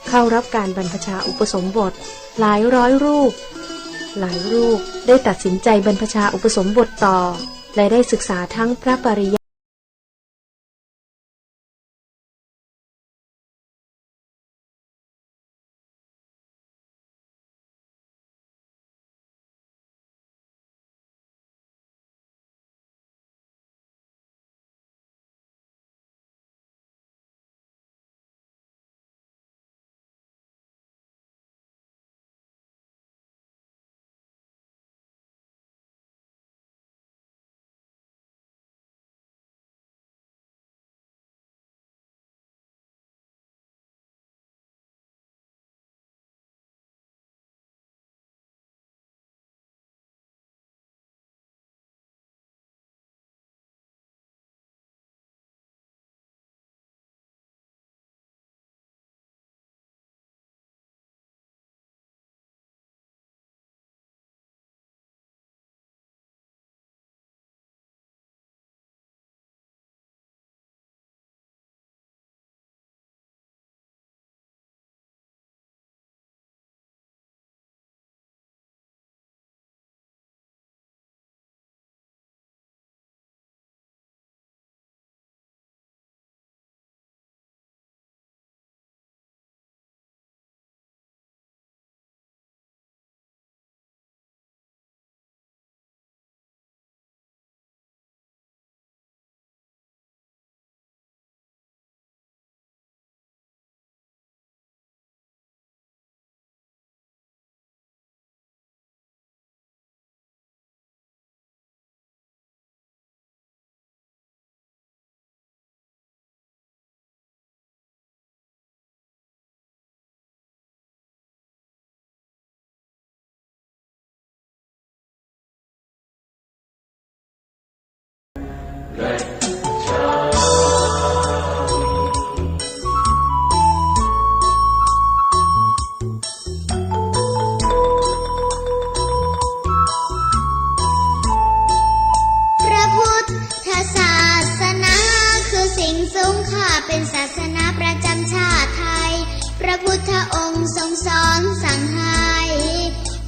เข้ารับการบรรพชาอุปสมบทหลายร้อยรูปได้ตัดสินใจบรรพชาอุปสมบทต่อและได้ศึกษาทั้งพระปริยัติเป็นศาสนาประจำชาติไทยพระพุทธองค์ทรงสอนสั่งให้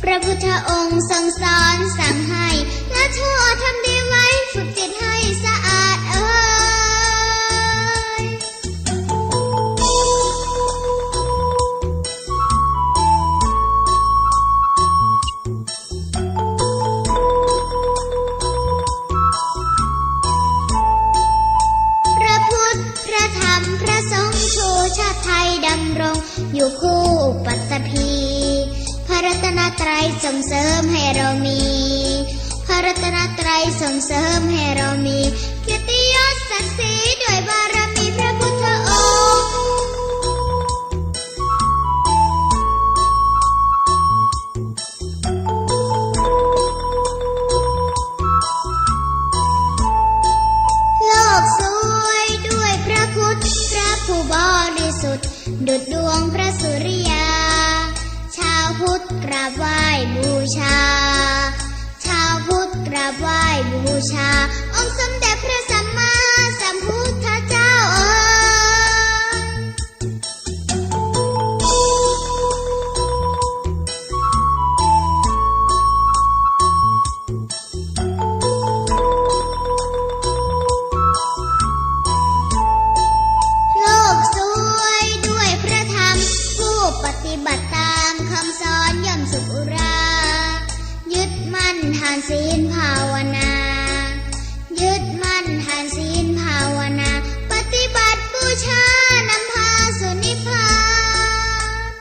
พระพุทธองค์ทรงสอนสั่งให้ละชั่วทำดีไว้ฝึกจิตให้สะอาดชาติไทยดำรงอยู่คู่ปัตภีพระรัตนตรัยส่งเสริมให้เรามีพระรัตนตรัยส่งเสริมให้เรามีเกียรติยศศักดิ์ศรีด้วยบารมีพระพุทธองค์โลกสวยด้วยพระพุทธพระผู้บริสุทธิ์ดุจดวงพระสุริยาชาวพุทธกราบไหว้บูชาชาวพุทธกราบไหว้บูชาองค์สมเด็จพระสัมมาสัมพุทธเจ้าโลกสวยด้วยพระธรรมผู้ปฏิบัติตามคำสอนย่อมสุขอุรายึดมั่นทานศีลภาวนายึดมั่นทานศีลภาวนาปฏิบัติบูชานำพาสู่นิพพาน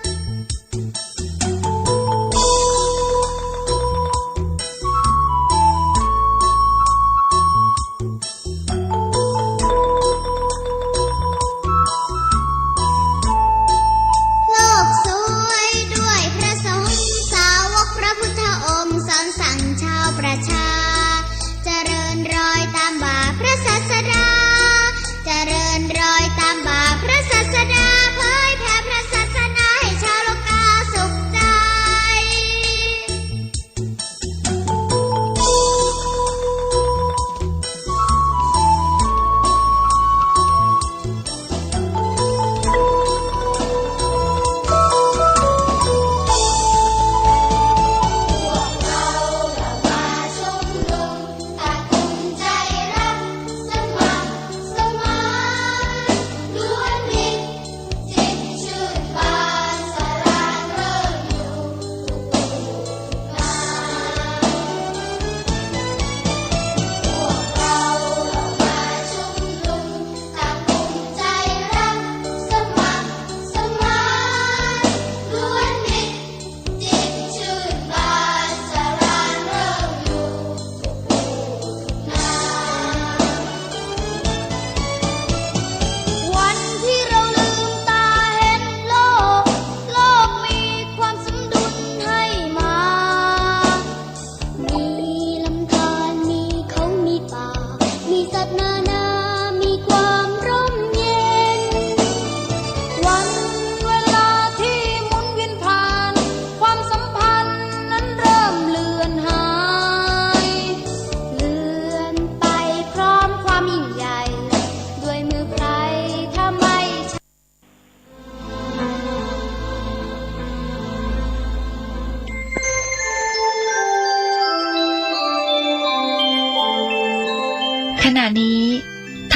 โลกสวยด้วยพระสงฆ์สาวกพระพุทธองค์สอนสั่งชาวประชา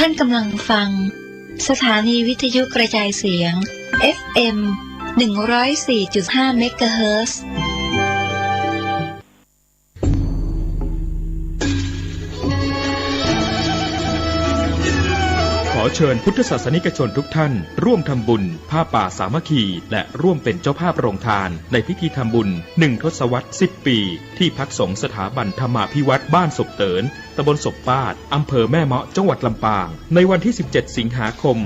ท่านกำลังฟังสถานีวิทยุกระจายเสียง FM 104.5 เมกะเฮิรตซ์ขอเชิญพุทธศาสนิกชนทุกท่านร่วมทำบุญผ้าป่าสามัคคีและร่วมเป็นเจ้าภาพโรงทานในพิธีทำบุญ1 ทศวรรษ 10 ปีที่พักสงฆ์สถาบันธรรมาภิวัตรบ้านศพเตินตำบลศพปาดอำเภอแม่เมาะจังหวัดลำปางในวันที่17 สิงหาคม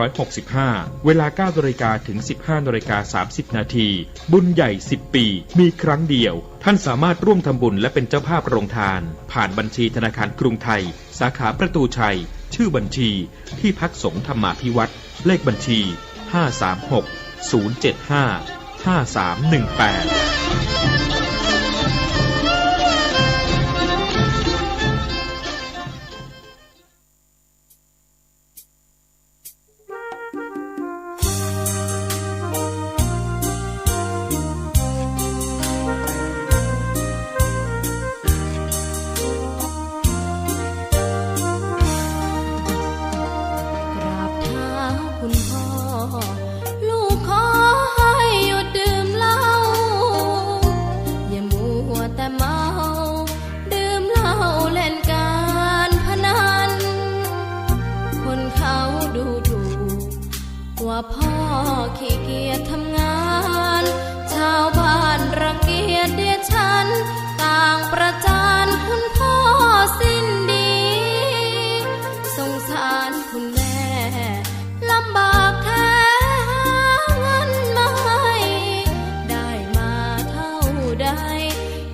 2565 เวลา 9 นาฬิกาถึง 15 นาฬิกา 30 นาทีบุญใหญ่ 10 ปีมีครั้งเดียวท่านสามารถร่วมทำบุญและเป็นเจ้าภาพโรงทานผ่านบัญชีธนาคารกรุงไทยสาขาประตูชัยชื่อบัญชีที่พักสงฆ์ธรรมาภิวัตรเลขบัญชี 536-075-5318ว่าพ่อขี้เกียจทำงานชาวบ้านรังเกียจเดียฉันต่างประจานคุณพ่อสิ้นดีสงสารคุณแม่ลำบากแท้หาเงินมาให้ได้มาเท่าใด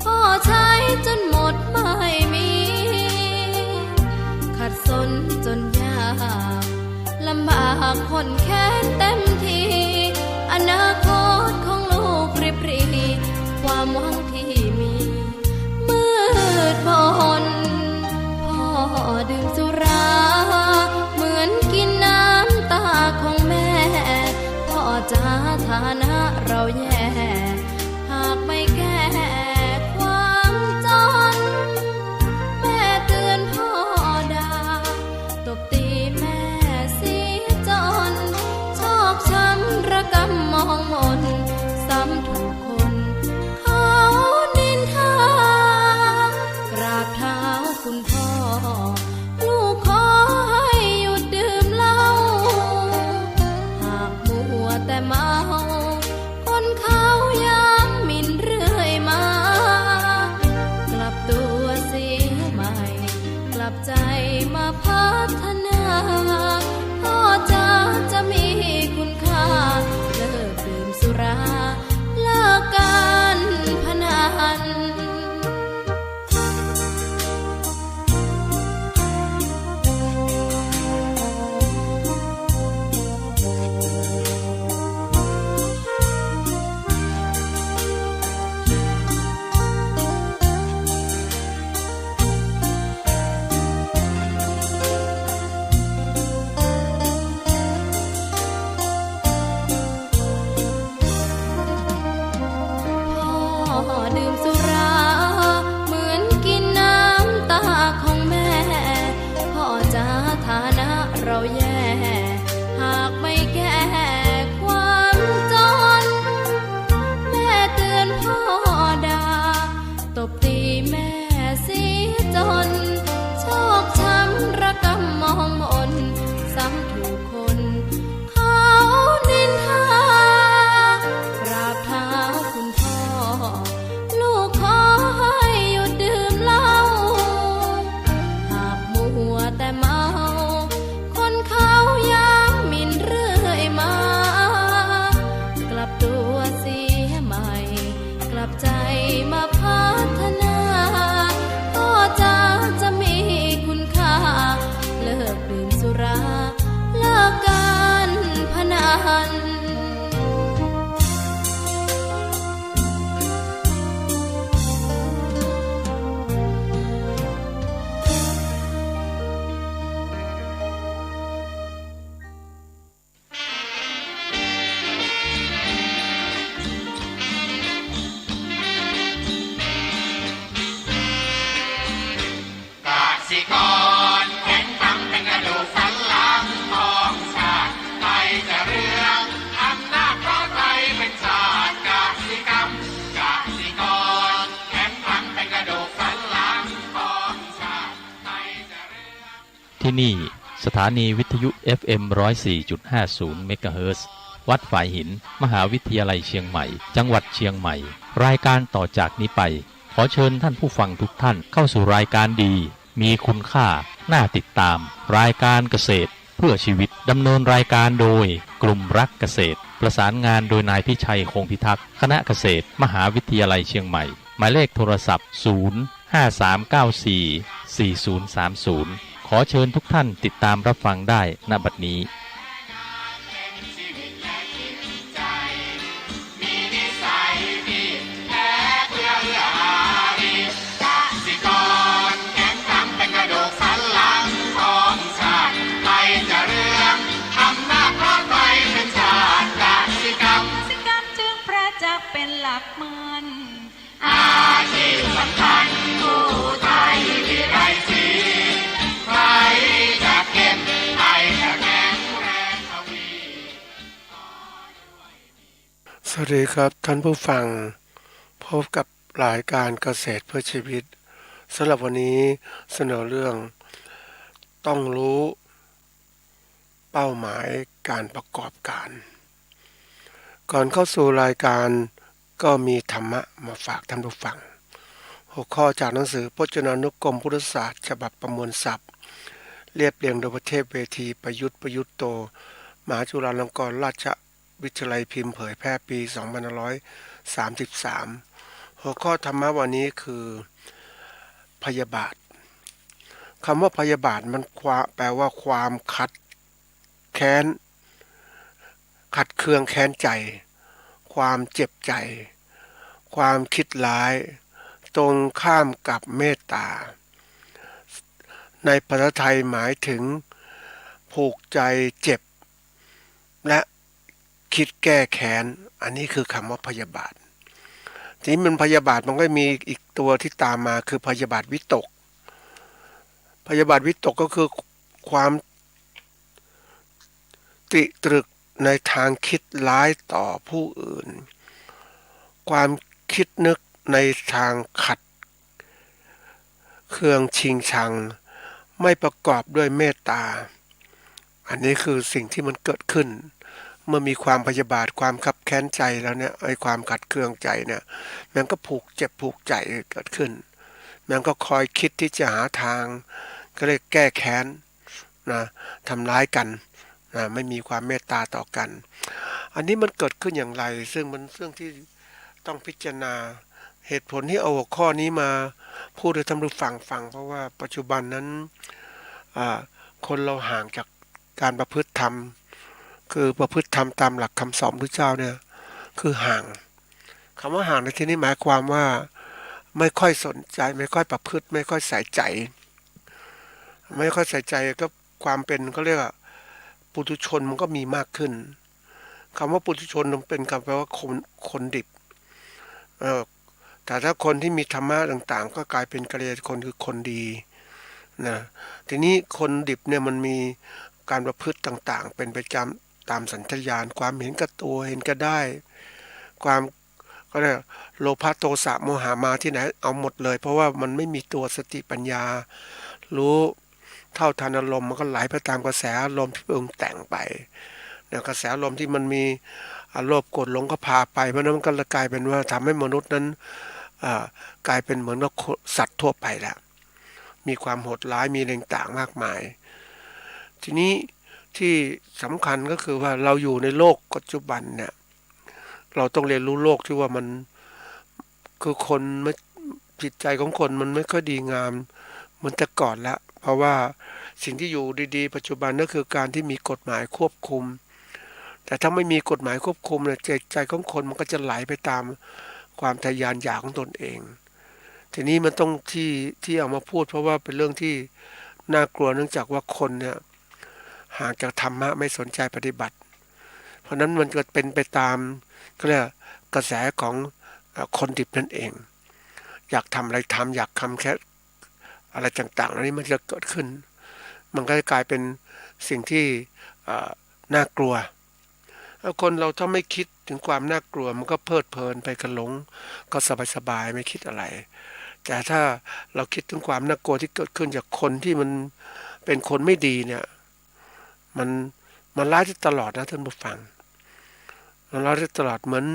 พ่อใช้จนหมดไม่มีขัดสนจนยากลำบากคนแค้นเต็มทีอนาคตของลูกริบหรี่ความหวังที่มีมืดมนพ่อดื่มสุราเหมือนกินน้ำตาของแม่พ่อจ๋าฐานะเราแย่หากไม่แก้ความจนแม่เตือนพ่อด่าตบตีแม่ช้ำระกำมองมนซ้ำถูกคนเขานินทากราบเท้าคุณพ่อลูกขอให้หยุดดื่มเหล้าหากมัวแต่เมาคนเขาย้ำหมิ่นเรื่อยมากลับตัวเสียใหม่กลับใจมาพัฒนาพ่อจะมีคุณค่าเลิกดื่มสุราเลิกการพนัน ที่นี่สถานีวิทยุ FM 104.50 เมกะเฮิรตซ์วัดฝายหินมหาวิทยาลัยเชียงใหม่จังหวัดเชียงใหม่รายการต่อจากนี้ไปขอเชิญท่านผู้ฟังทุกท่านเข้าสู่รายการดีมีคุณค่าน่าติดตามรายการเกษตรเพื่อชีวิตดำเนินรายการโดยกลุ่มรักเกษตรประสานงานโดยนายพิชัยคงพิทักษ์คณะเกษตรมหาวิทยาลัยเชียงใหม่หมายเลขโทรศัพท์053944030ขอเชิญทุกท่านติดตามรับฟังได้ณบัดนี้เป็นหลักมันอาชีพสำคัญผู้ไทยที่ไรสีใครจะเก็บใครจะแข็งแรงทวีสวัสดีครับท่านผู้ฟังพบกับรายการเกษตรเพื่อชีวิตสำหรับวันนี้เสนอเรื่องต้องรู้เป้าหมายการประกอบการก่อนเข้าสู่รายการก็มีธรรมะมาฝากท่านผู้ฟังหัวข้อจากหนังสือพจนานุกรมพุทธศาสตร์ฉบับประมวลศัพท์เรียบเรียงโดยพระเทพเวทีประยุทธ์โตมหาจุฬาลงกรณราชวิทยาลัยพิมพ์เผยแพร่ปี2533หัวข้อธรรมะวันนี้คือพยาบาทคำว่าพยาบาทมันแปลว่าความขัดแค้นขัดเคืองแค้นใจความเจ็บใจความคิดร้ายตรงข้ามกับเมตตาในภาษาไทยหมายถึงผูกใจเจ็บและคิดแก้แค้นอันนี้คือคำว่าพยาบาททีนี้มันพยาบาทมันก็มีอีกตัวที่ตามมาคือพยาบาทวิตกพยาบาทวิตกก็คือความตรึกในทางคิดร้ายต่อผู้อื่นความคิดนึกในทางขัดเคืองชิงชังไม่ประกอบด้วยเมตตาอันนี้คือสิ่งที่มันเกิดขึ้นเมื่อมีความพยาบาทความคับแค้นใจแล้วเนี่ยไอ้ความขัดเคืองใจเนี่ยมันก็ผูกเจ็บผูกใจเกิดขึ้นมันก็คอยคิดที่จะหาทางก็เลยแก้แค้นนะทำร้ายกันไม่มีความเมตตาต่อกันอันนี้มันเกิดขึ้นอย่างไรซึ่งมันเรื่องที่ต้องพิจารณาเหตุผลที่เอาหัวข้อนี้มาพูดให้ท่านผู้ฟังฟังเพราะว่าปัจจุบันนั้นคนเราห่างจากการประพฤติธรรมคือประพฤติธรรมตามหลักคำสอนพระเจ้าเนี่ยคือห่างคำว่าห่างในที่นี้หมายความว่าไม่ค่อยสนใจไม่ค่อยประพฤติไม่ค่อยใส่ใจก็ความเป็นเขาเรียกว่าปุถุชนมันก็มีมากขึ้นคำว่าปุถุชนมันเป็นคำแปลว่าคนดิบแต่ถ้าคนที่มีธรรมะต่างๆก็กลายเป็นกัลยาณคนคือคนดีนะทีนี้คนดิบเนี่ยมันมีการประพฤติต่างๆเป็นประจำตามสัญชาตญาณความเห็นแก่ตัวเห็นแก่ได้ความก็เรียกโลภะโทสะโมหะมาที่ไหนเอาหมดเลยเพราะว่ามันไม่มีตัวสติปัญญารู้เท่าทันอารมณ์มันก็ไหลไปตามกระแสอารมณ์ที่ปรุงแต่งไปเนี่ยกระแสอารมณ์ที่มันมีโลภโกรธหลงก็พาไปเพราะนั้นมันก็กลายเป็นว่าทำให้มนุษย์นั้นกลายเป็นเหมือนกับสัตว์ทั่วไปแล้วมีความโหดร้ายมีอะไรต่างๆมากมายทีนี้ที่สำคัญก็คือว่าเราอยู่ในโลกปัจจุบันเนี่ยเราต้องเรียนรู้โลกที่ว่ามันคือคนจิตใจของคนมันไม่ค่อยดีงามเหมือนแต่ก่อนแล้วเพราะว่าสิ่งที่อยู่ดีๆปัจจุบันก็คือการที่มีกฎหมายควบคุมแต่ถ้าไม่มีกฎหมายควบคุมเนี่ยใจของคนมันก็จะไหลไปตามความทะยานอยากของตนเองทีนี้มันต้องที่เอามาพูดเพราะว่าเป็นเรื่องที่น่ากลัวเนื่องจากว่าคนเนี่ยห่างจากธรรมะไม่สนใจปฏิบัติเพราะนั้นมันก็เป็นไปตามก็เรียกกระแสของคนดิบนั่นเองอยากทำอะไรทำอยากทำแค่อะไรต่างๆอันนี้มันจะเกิดขึ้นมันก็จะกลายเป็นสิ่งที่น่ากลัวคนเราถ้าไม่คิดถึงความน่ากลัวมันก็เพลิดเพลินไปกันหลงก็สบายๆไม่คิดอะไรแต่ถ้าเราคิดถึงความน่ากลัวที่เกิดขึ้นจากคนที่มัน เป็นคนไม่ดีเนี่ยมันร้ายได้ตลอดนะท่านผู้ฟังมันร้ายได้ตลอดเหมือน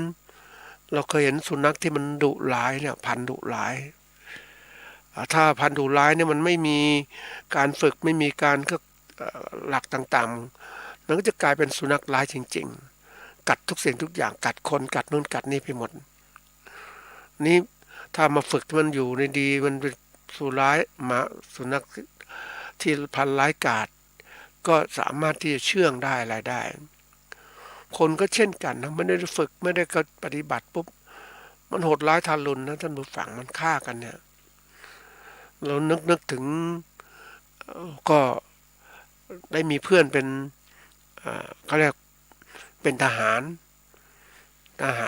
เราเคยเห็นสุนัขที่มันดุร้ายเนี่ยพันธุ์ดุร้ายถ้าพันธุ์ดุร้ายเนี่ยมันไม่มีการฝึกไม่มีการก็หลักต่างๆมันก็จะกลายเป็นสุนัขร้ายจริงๆกัดทุกสิ่งทุกอย่างกัดคนกัดนู่นกัดนี่ไปหมดนี่ถ้ามาฝึกมันอยู่ในดีมันเป็นสุนัขที่พันธุ์ร้ายกาจก็สามารถที่จะเชื่องได้อะไรได้คนก็เช่นกันนะไม่ได้ฝึกไม่ได้ก็ปฏิบัติปุ๊บมันโหดร้ายทารุณนะท่านผู้ฟังมันฆ่ากันเนี่ยเรานึกถึงก็ได้มีเพื่อนเป็นเขาเรียกเป็นทหาร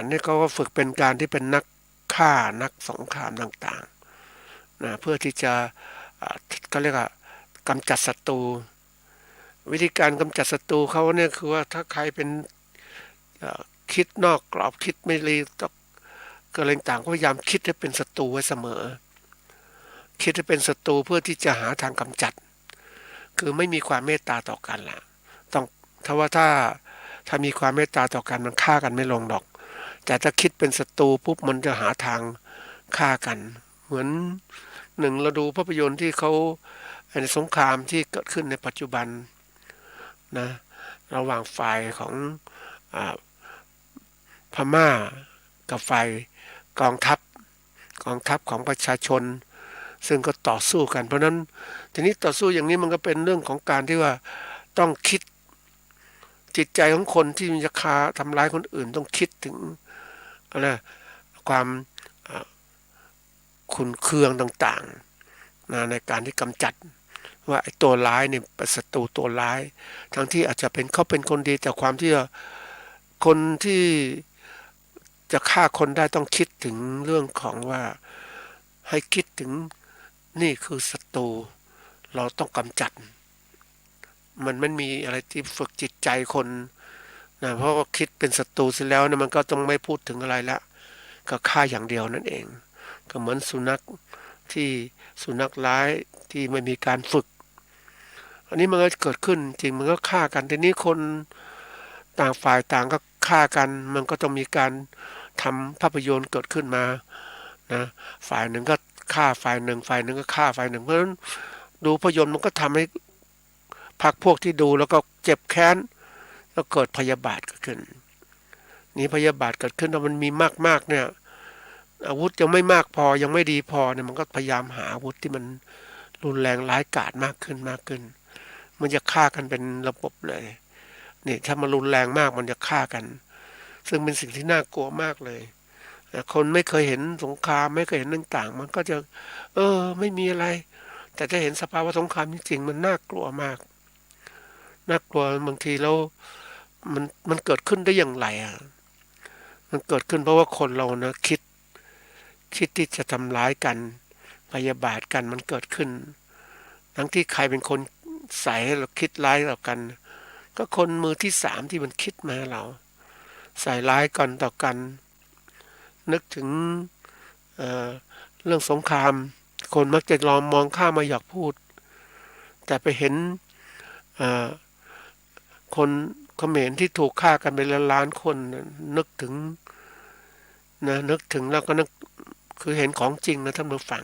เนี่ยเขาก็ฝึกเป็นการที่เป็นนักฆ่านักสงครามต่างๆนะเพื่อที่จะเขาเรียกว่ากำจัดศัตรูวิธีการกำจัดศัตรูเขาเนี่ยคือว่าถ้าใครเป็นคิดนอกกรอบคิดไม่รีก็อะไรต่างก็พยายามคิดให้เป็นศัตรูไว้เสมอคิดให้เป็นศัตรูเพื่อที่จะหาทางกำจัดคือไม่มีความเมตตาต่อกันล่ะต้องถ้ามีความเมตตาต่อกันมันฆ่ากันไม่ลงหรอกแต่ถ้าคิดเป็นศัตรูปุ๊บมันจะหาทางฆ่ากันเหมือนหนึ่งเราดูภาพยนตร์ที่เขาในสงครามที่เกิดขึ้นในปัจจุบันนะระหว่างฝ่ายของพม่ากับฝ่ายกองทัพของประชาชนซึ่งก็ต่อสู้กันเพราะนั้นทีนี้ต่อสู้อย่างนี้มันก็เป็นเรื่องของการที่ว่าต้องคิดจิตใจของคนที่จะทำร้ายคนอื่นต้องคิดถึงอะไรความขุ่นเคืองต่างๆนะในการที่กำจัดว่าไอ้ตัวร้ายเนี่ยเป็นศัตรูตัวร้ายทั้งที่อาจจะเขาเป็นคนดีแต่ความที่คนที่จะฆ่าคนได้ต้องคิดถึงเรื่องของว่าให้คิดถึงนี่คือศัตรูเราต้องกำจัดมันไม่มีอะไรที่ฝึกจิตใจคนนะเพราะว่าคิดเป็นศัตรูเสร็จแล้วเนี่ยมันก็ต้องไม่พูดถึงอะไรละก็ฆ่าอย่างเดียวนั่นเองก็เหมือนสุนัขร้ายที่ไม่มีการฝึกอันนี้มันก็เกิดขึ้นจริงมันก็ฆ่ากันทีนี้คนต่างฝ่ายต่างก็ฆ่ากันมันก็ต้องมีการทำภาพยนตร์เกิดขึ้นมานะฝ่ายหนึ่งก็ฆ่าฝ่ายหนึ่งก็ฆ่าฝ่ายหนึ่งเพราะฉะนั้นดูภาพยนตร์มันก็ทำให้พรรคพวกที่ดูแล้วก็เจ็บแค้นแล้วเกิดพยาบาทเกิดขึ้นนี่พยาบาทเกิดขึ้นถ้ามันมีมากๆเนี่ยอาวุธยังไม่มากพอยังไม่ดีพอเนี่ยมันก็พยายามหาอาวุธที่มันรุนแรงร้ายกาจมากขึ้นมันจะฆ่ากันเป็นระบบเลยนี่ถ้ามันรุนแรงมากมันจะฆ่ากันซึ่งเป็นสิ่งที่น่ากลัวมากเลยคนไม่เคยเห็นสงครามไม่เคยเห็นต่างๆมันก็จะไม่มีอะไรแต่ถ้าเห็นสภาวะสงครามจริงๆมันน่ากลัวมากน่ากลัวบางทีแล้วมันเกิดขึ้นได้อย่างไรมันเกิดขึ้นเพราะว่าคนเรานะคิดที่จะทำร้ายกันพยาบาทกันมันเกิดขึ้นทั้งที่ใครเป็นคนใส่ให้เราคิดร้ายต่อกันก็คนมือที่สามที่มันคิดมาให้เราใส่ร้ายกันต่อกันนึกถึงเรื่องสงครามคนมักจะมองข้ามมาอยากพูดแต่ไปเห็นคนเขมรที่ถูกฆ่ากันเป็นล้านคนนึกถึงแล้วก็นึกคือเห็นของจริงนะท่านผู้ฟัง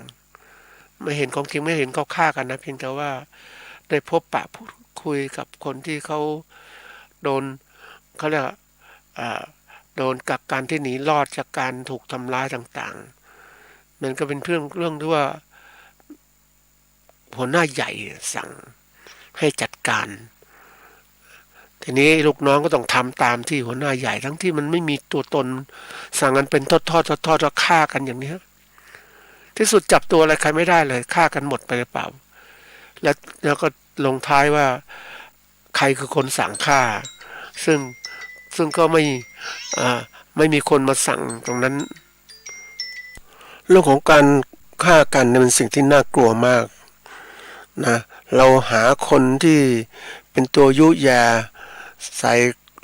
ไม่เห็นของจริงไม่เห็นเขาฆ่ากันนะเพียงแต่ว่าได้พบปะพูดคุยกับคนที่เขาโดนเขาเรียกโดนกักกันที่หนีรอดจากการถูกทำร้ายต่างๆมันก็เป็นเรื่องที่ว่าหัวหน้าใหญ่สั่งให้จัดการทีนี้ลูกน้องก็ต้องทำตามที่หัวหน้าใหญ่ทั้งที่มันไม่มีตัวตนสั่งกันเป็นทอดแล้วฆ่ากันอย่างนี้ที่สุดจับตัวอะไรใครไม่ได้เลยฆ่ากันหมดไปหรือเปล่าแล้วก็ลงท้ายว่าใครคือคนสั่งฆ่าซึ่งก็ไม่มีคนมาสั่งตรงนั้นเรื่องของการฆ่ากันเป็นสิ่งที่น่ากลัวมากนะเราหาคนที่เป็นตัวยุแยใส่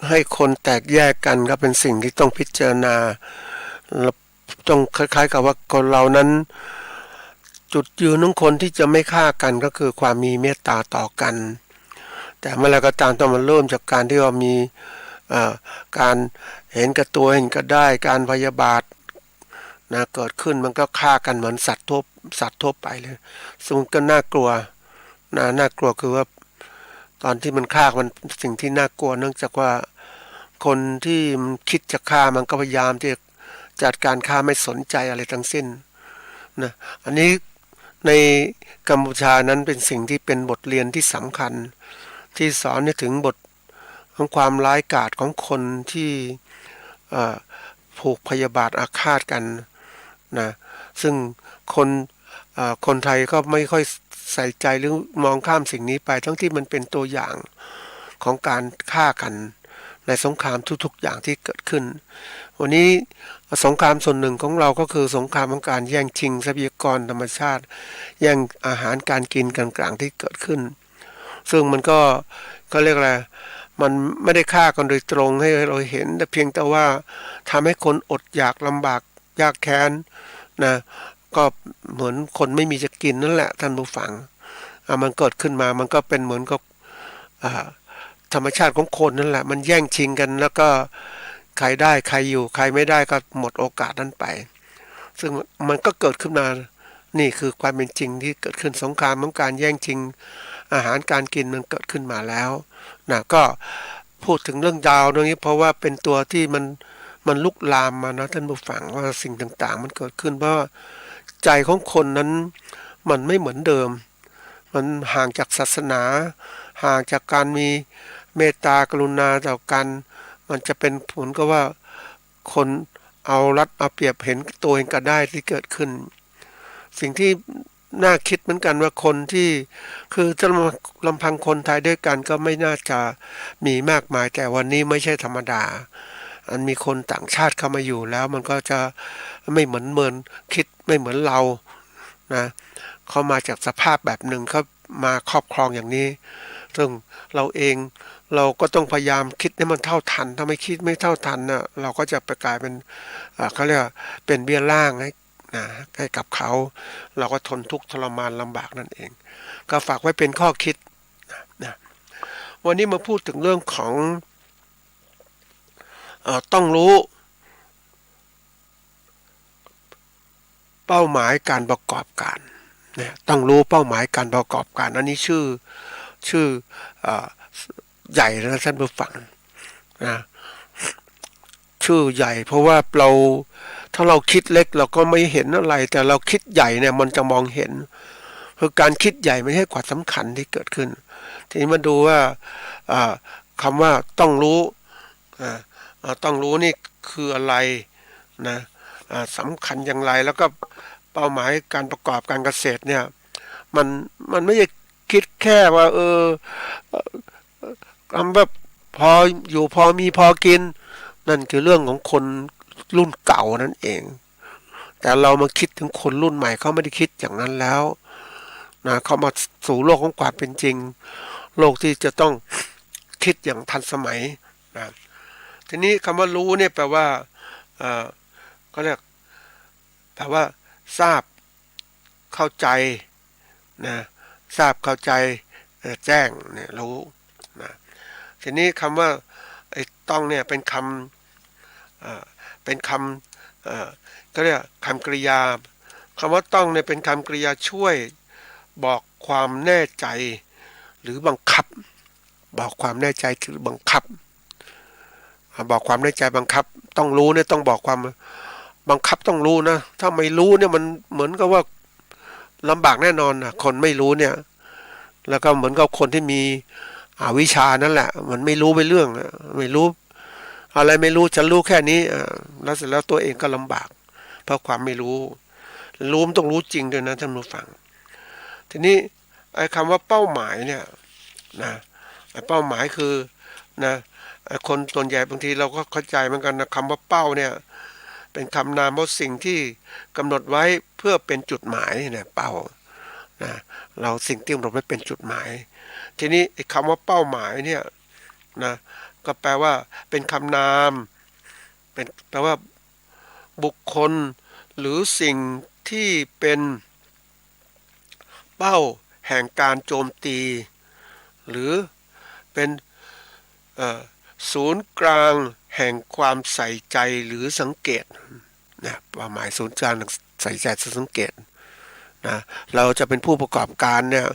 ให้คนแตกแยกกันก็เป็นสิ่งที่ต้องพิจารณาต้องคล้ายๆกับว่าคนเรานั้น จุดยืนของคนที่จะไม่ฆ่ากันก็คือความมีเมตตาต่อกันแต่เมื่อไรก็ตามต้องมาเริ่มจากการที่ว่ามีการเห็นกับตัวเห็นก็ได้การพยาบาทนะเกิดขึ้นมันก็ฆ่ากันเหมือนสัตว์ทั่วไปเลยซึ่งก็น่ากลัวน่ากลัวคือว่าตอนที่มันฆ่ามันสิ่งที่น่ากลัวเนื่องจากว่าคนที่มันคิดจะฆ่ามันก็พยายามที่จะจัดการฆ่าไม่สนใจอะไรทั้งสิ้นนะอันนี้ในกัมพูชานั้นเป็นสิ่งที่เป็นบทเรียนที่สำคัญที่สอนถึงบทของความร้ายกาจของคนที่ผูกพยาบาทอาฆาตกันนะซึ่งคนไทยก็ไม่ค่อยใส่ใจหรือมองข้ามสิ่งนี้ไปทั้งที่มันเป็นตัวอย่างของการฆ่ากันในสงครามทุกๆอย่างที่เกิดขึ้นวันนี้สงครามส่วนหนึ่งของเราก็คือสงครามของการแย่งชิงทรัพยากรธรรมชาติแย่งอาหารการกินกลางๆที่เกิดขึ้นซึ่งมันก็เรียกอะไรมันไม่ได้ฆ่ากันโดยตรงให้เราเห็นแต่เพียงแต่ว่าทำให้คนอดอยากลำบากยากแค้นนะก็เหมือนคนไม่มีจะกินนั่นแหละท่านผู้ฟังมันเกิดขึ้นมามันก็เป็นเหมือนกับธรรมชาติของคนนั่นแหละมันแย่งชิงกันแล้วก็ใครได้ใครอยู่ใครไม่ได้ก็หมดโอกาสนั้นไปซึ่งมันก็เกิดขึ้นมานี่คือความเป็นจริงที่เกิดขึ้นสงครามของการแย่งชิงอาหารการกินมันเกิดขึ้นมาแล้วนะก็พูดถึงเรื่องดาวตรงนี้เพราะว่าเป็นตัวที่มันลุกลามมานะท่านผู้ฟังว่าสิ่งต่างๆมันเกิดขึ้นเพราะใจของคนนั้นมันไม่เหมือนเดิมมันห่างจากศาสนาห่างจากการมีเมตตากรุณาต่อกันมันจะเป็นผลก็ว่าคนเอารัดเอาเปรียบเห็นตัวเองก็ได้ที่เกิดขึ้นสิ่งที่น่าคิดเหมือนกันว่าคนที่คือจะลำพังคนไทยด้วยกันก็ไม่น่าจะมีมากมายแต่วันนี้ไม่ใช่ธรรมดาอันมีคนต่างชาติเข้ามาอยู่แล้วมันก็จะไม่เหมือนคิดไม่เหมือนเรานะเขามาจากสภาพแบบหนึ่งเขามาครอบครองอย่างนี้ซึ่งเราเองเราก็ต้องพยายามคิดให้มันเท่าทันถ้าไม่คิดไม่เท่าทันนะเราก็จะไปกลายเป็นเขาเรียกเป็นเบี้ยล่างให้กับเขาเราก็ทนทุกข์ทรมานลำบากนั่นเองก็ฝากไว้เป็นข้อคิดนะวันนี้มาพูดถึงเรื่องของต้องรู้เป้าหมายการประกอบการเนี่ยต้องรู้เป้าหมายการประกอบการอันนี้ชื่อใหญ่นะท่านผู้ฟังนะชื่อใหญ่เพราะว่าถ้าเราคิดเล็กเราก็ไม่เห็นอะไรแต่เราคิดใหญ่เนี่ยมันจะมองเห็นคือการคิดใหญ่ไม่ใช่ความสำคัญที่เกิดขึ้นทีนี้มาดูว่าคำว่าต้องรู้ต้องรู้นี่คืออะไรนะสำคัญอย่างไรแล้วก็เป้าหมายการประกอบการเกษตรเนี่ยมันไม่ใช่คิดแค่ว่าคำว่าพออยู่พอมีพอกินนั่นคือเรื่องของคนรุ่นเก่านั่นเองแต่เรามาคิดถึงคนรุ่นใหม่เขาไม่ได้คิดอย่างนั้นแล้วนะเขามาสู่โลกของความเป็นจริงโลกที่จะต้องคิดอย่างทันสมัยนะทีนี้คำว่ารู้เนี่ยแปลว่าเขาเรียกแปลว่าทราบเข้าใจนะทราบเข้าใจแจ้งเนี่ยรู้นะทีนี้คำว่าไอ้ต้องเนี่ยเป็นคำก็เรียกคำกริยาคำว่าต้องเนี่ยเป็นคำกริยาช่วยบอกความแน่ใจหรือบังคับบอกความแน่ใจหรือบังคับบอกความแน่ใจบังคับต้องรู้เนี่ยต้องบอกความบังคับต้องรู้นะถ้าไม่รู้เนี่ยมันเหมือนกับว่าลำบากแน่นอนนะคนไม่รู้เนี่ยแล้วก็เหมือนกับคนที่มีวิชานั่นแหละมันไม่รู้ไปเรื่องไม่รู้อะไรไม่รู้ฉันรู้แค่นี้แล้วเสร็จแล้วตัวเองก็ลำบากเพราะความไม่รู้มันต้องรู้จริงด้วยนะท่านผู้ฟังทีนี้ไอ้คำว่าเป้าหมายเนี่ยนะเป้าหมายคือนะคนส่วนใหญ่บางทีเราก็เข้าใจเหมือนกันนะคำว่าเป้าเนี่ยเป็นคำนามว่าสิ่งที่กำหนดไว้เพื่อเป็นจุดหมายเนี่ยเป้านะเราสิ่งที่กำหนดไว้เป็นจุดหมายทีนี้ไอ้คำว่าเป้าหมายเนี่ยนะก็แปลว่าเป็นคำนามเป็นแปลว่าบุคคลหรือสิ่งที่เป็น เป้าแห่งการโจมตีหรือเป็นศูนย์กลางแห่งความใส่ใจหรือสังเกตนะความหมายศูนย์กลางใส่ใจสังเกตนะเราจะเป็นผู้ประกอบการเนี่ย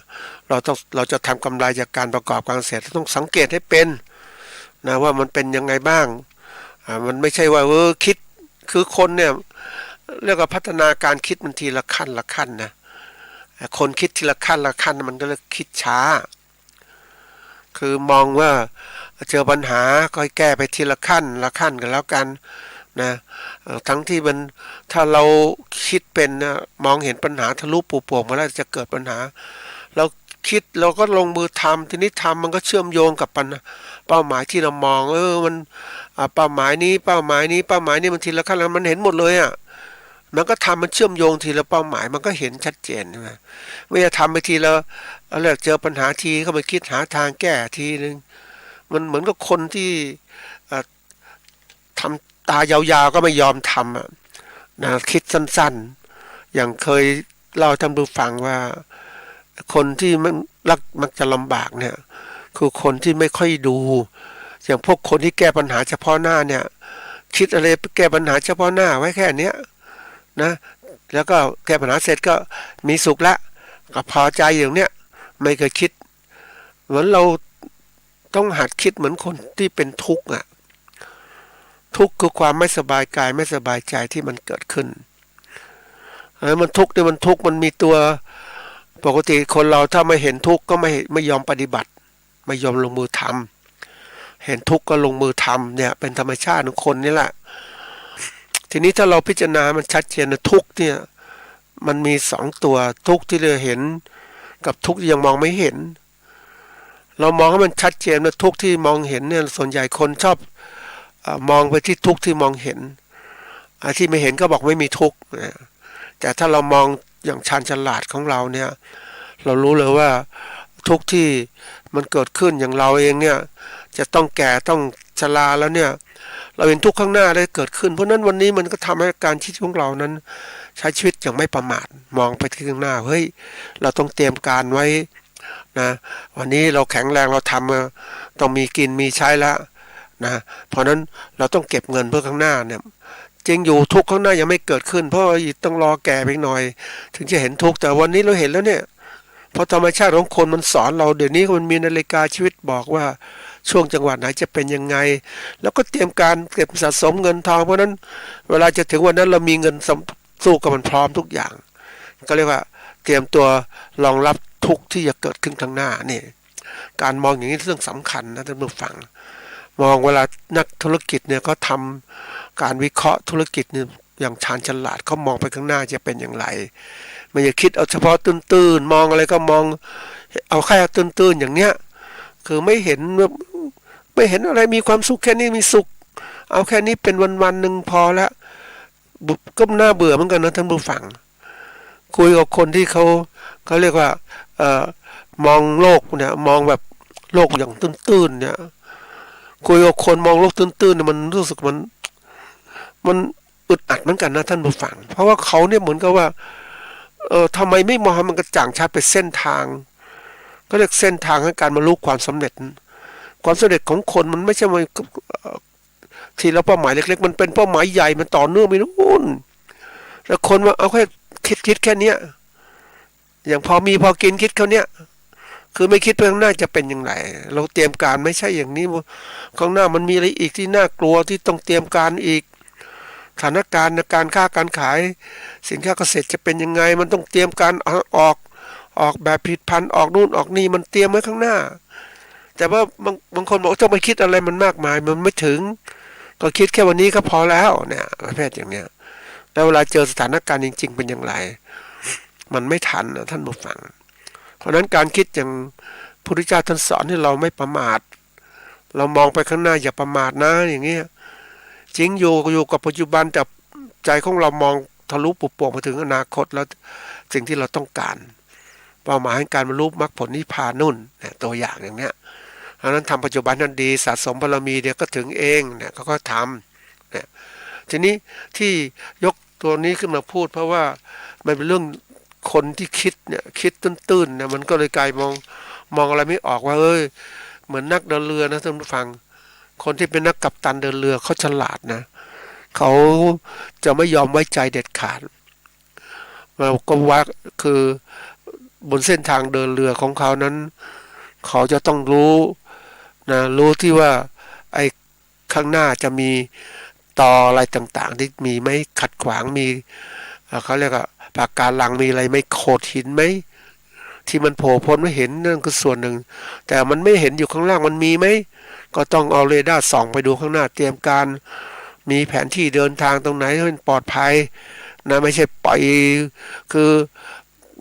เราจะทำกำไรจากการประกอบการเกษตรต้องสังเกตให้เป็นนะว่ามันเป็นยังไงบ้างมันไม่ใช่ว่าคิดคือคนเนี่ยเรียกว่าพัฒนาการคิดมันทีละขั้นละขั้นนะคนคิดทีละขั้นละขั้นมันก็เลยคิดช้าคือมองว่าเจอปัญหาก็แก้ไปทีละขั้นละขั้นกันแล้วกันนะทั้งที่มันถ้าเราคิดเป็นนะมองเห็นปัญหาทะลุปูโป่งมาแล้วจะเกิดปัญหาเราคิดเราก็ลงมือทำทีนี้ทำมันก็เชื่อมโยงกับเป้าหมายที่เรามองมันเป้าหมายนี้เป้าหมายนี้เป้าหมายนี้มันทีละขั้นแล้วมันเห็นหมดเลยอ่ะมันก็ทำมันเชื่อมโยงทีละเป้าหมายมันก็เห็นชัดเจนใช่ไหมไม่จะทำไปทีละอะไรเจอปัญหาทีก็มาคิดหาทางแก้ทีนึงมันเหมือนกับคนที่ทำตายาวๆก็ไม่ยอมทำนะคิดสั้นๆอย่างเคยเล่าท่านผู้ฟังว่าคนที่มักจะลำบากเนี่ยคือคนที่ไม่ค่อยดูอย่างพวกคนที่แก้ปัญหาเฉพาะหน้าเนี่ยคิดอะไรแก้ปัญหาเฉพาะหน้าไว้แค่เนี้ยนะแล้วก็แก้ปัญหาเสร็จก็มีสุขละก็พอใจอย่างเนี้ยไม่เคยคิดเหมือนเราต้องหัดคิดเหมือนคนที่เป็นทุกข์อ่ะทุกข์คือความไม่สบายกายไม่สบายใจที่มันเกิดขึ้นมันทุกข์เนี่ยมันทุกข์มันมีตัวปกติคนเราถ้าไม่เห็นทุกข์ก็ไม่ยอมปฏิบัติไม่ยอมลงมือทำเห็นทุกข์ก็ลงมือทำเนี่ยเป็นธรรมชาติของคนนี่แหละทีนี้ถ้าเราพิจารณามันชัดเจนนะทุกข์เนี่ยมันมีสองตัวทุกข์ที่เราเห็นกับทุกข์ที่ยังมองไม่เห็นเรามองให้มันชัดเจนนะทุกข์ที่มองเห็นเนี่ยส่วนใหญ่คนชอบมองไปที่ทุกข์ที่มองเห็นที่ไม่เห็นก็บอกไม่มีทุกข์แต่ถ้าเรามองอย่างชาญฉลาดของเราเนี่ยเรารู้เลยว่าทุกข์ที่มันเกิดขึ้นอย่างเราเองเนี่ยจะต้องแก่ต้องชราแล้วเนี่ยเราเห็นทุกข์ข้างหน้าได้เกิดขึ้นเพราะนั้นวันนี้มันก็ทำให้การคิดของเรานั้นใช้ชีวิตอย่างไม่ประมาทมองไปที่ข้างหน้าเฮ้ยเราต้องเตรียมการไว้นะวันนี้เราแข็งแรงเราทำต้องมีกินมีใช้แล้วนะเพราะนั้นเราต้องเก็บเงินเพื่อข้างหน้าเนี่ยจริงอยู่ทุกข์ข้างหน้ายังไม่เกิดขึ้นเพราะต้องรอแก่ไปหน่อยถึงจะเห็นทุกข์แต่วันนี้เราเห็นแล้วเนี่ยเพราะธรรมชาติของคนมันสอนเราเดี๋ยวนี้มันมีนาฬิกาชีวิตบอกว่าช่วงจังหวะไหนจะเป็นยังไงแล้วก็เตรียมการเก็บสะสมเงินทองเพราะนั้นเวลาจะถึงวันนั้นเรามีเงินสู้กับมันพร้อมทุกอย่างก็เรียกว่าเตรียมตัวรองรับทุกข์ที่จะเกิดขึ้นข้างหน้านี่การมองอย่างนี้เรื่องสำคัญนะท่านผู้ฟังมองเวลานักธุรกิจเนี่ยเขาทำการวิเคราะห์ธุรกิจเนี่ยอย่างชาญฉลาดเขามองไปข้างหน้าจะเป็นอย่างไรไม่อย่าคิดเอาเฉพาะตื้นๆมองอะไรก็มองเอาแค่ตื้นๆอย่างเนี้ยคือไม่เห็นอะไรมีความสุขแค่นี้มีสุขเอาแค่นี้เป็นวันๆหนึ่งพอแล้วก็น่าเบื่อเหมือนกันนะท่านผู้ฟังคุยกับคนที่เขาเรียกว่ามองโลกเนี่ยมองแบบโลกอย่างตื้นๆเนี่ยคุยกับคนมองโลกตื้นๆเนี่ยมันรู้สึกมันอึดอัดเหมือนกันนะท่านผู้ฟังเพราะว่าเขาเนี่ยเหมือนกับว่าทำไมไม่มองมันกระจ่างชัดเป็นเส้นทางก็เรียกเส้นทางให้การบรรลุความสำเร็จของคนมันไม่ใช่มาทีละเป้าหมายเล็กๆมันเป็นเป้าหมายใหญ่มันต่อเนื่องไปนู่นแต่คนว่าเอาแค่คิดแค่เนี้ยอย่างพอกินคิดเขาเนี้ยคือไม่คิดไปข้างหน้าจะเป็นอย่างไรเราเตรียมการไม่ใช่อย่างนี้ข้างหน้ามันมีอะไรอีกที่น่ากลัวที่ต้องเตรียมการอีกสถานการณ์ในการค้าการขายสินค้าเกษตรจะเป็นยังไงมันต้องเตรียมการออกแบบผลิตภัณฑ์ออกนู่นออกนี่มันเตรียมไว้ข้างหน้าแต่ว่าบางคนบอกต้องไปคิดอะไรมันมากมายมันไม่ถึงก็คิดแค่วันนี้ก็พอแล้วเนี่ยประเภทอย่างเนี้ยแล้วเวลาเจอสถานการณ์จริงๆเป็นอย่างไรมันไม่ทันนะท่านผู้ฟังเพราะนั้นการคิดอย่างพระพุทธเจ้าท่านสอนให้เราไม่ประมาทเรามองไปข้างหน้าอย่าประมาทนะอย่างเงี้ยจริงอยู่กับปัจจุบันแต่ใจของเรามองทะลุปุโป่งไปถึงอนาคตแล้วสิ่งที่เราต้องการเป้าหมายการบรรลุมรรคผลนิพพานนู่นเนี่ยตัวอย่างอย่างเนี้ยเพราะนั้นทำปัจจุบันนั้นดีสะสมบารมีเดี๋ยวก็ถึงเองเนี่ยเขาก็ทำเนี่ยทีนี้ที่ยกตัวนี้ขึ้นมาพูดเพราะว่ามันเป็นเรื่อง คนที่คิดเนี่ยคิดตื้นๆเนี่ยมันก็เลยกลายมองอะไรไม่ออกว่าเหมือนนักเดินเรือนะท่านผู้ฟังคนที่เป็นนักกัปตันเดินเรือเขาฉลาดนะเขาจะไม่ยอมไว้ใจเด็ดขาดเราก็ว่าคือบนเส้นทางเดินเรือของเขานั้นเขาจะต้องรู้นะรู้ที่ว่าไอ้ข้างหน้าจะมีตออะไรต่างๆที่มีไหมขัดขวางมีเขาเรียกว่าปากการังมีอะไรไหมโขดหินไหมที่มันโผล่พ้นไม่เห็นนั่นคือส่วนหนึ่งแต่มันไม่เห็นอยู่ข้างล่างมันมีไหมก็ต้องเอาเรดาร์ส่องไปดูข้างหน้าเตรียมการมีแผนที่เดินทางตรงไหนให้มันปลอดภัยนะไม่ใช่ปล่อยคือ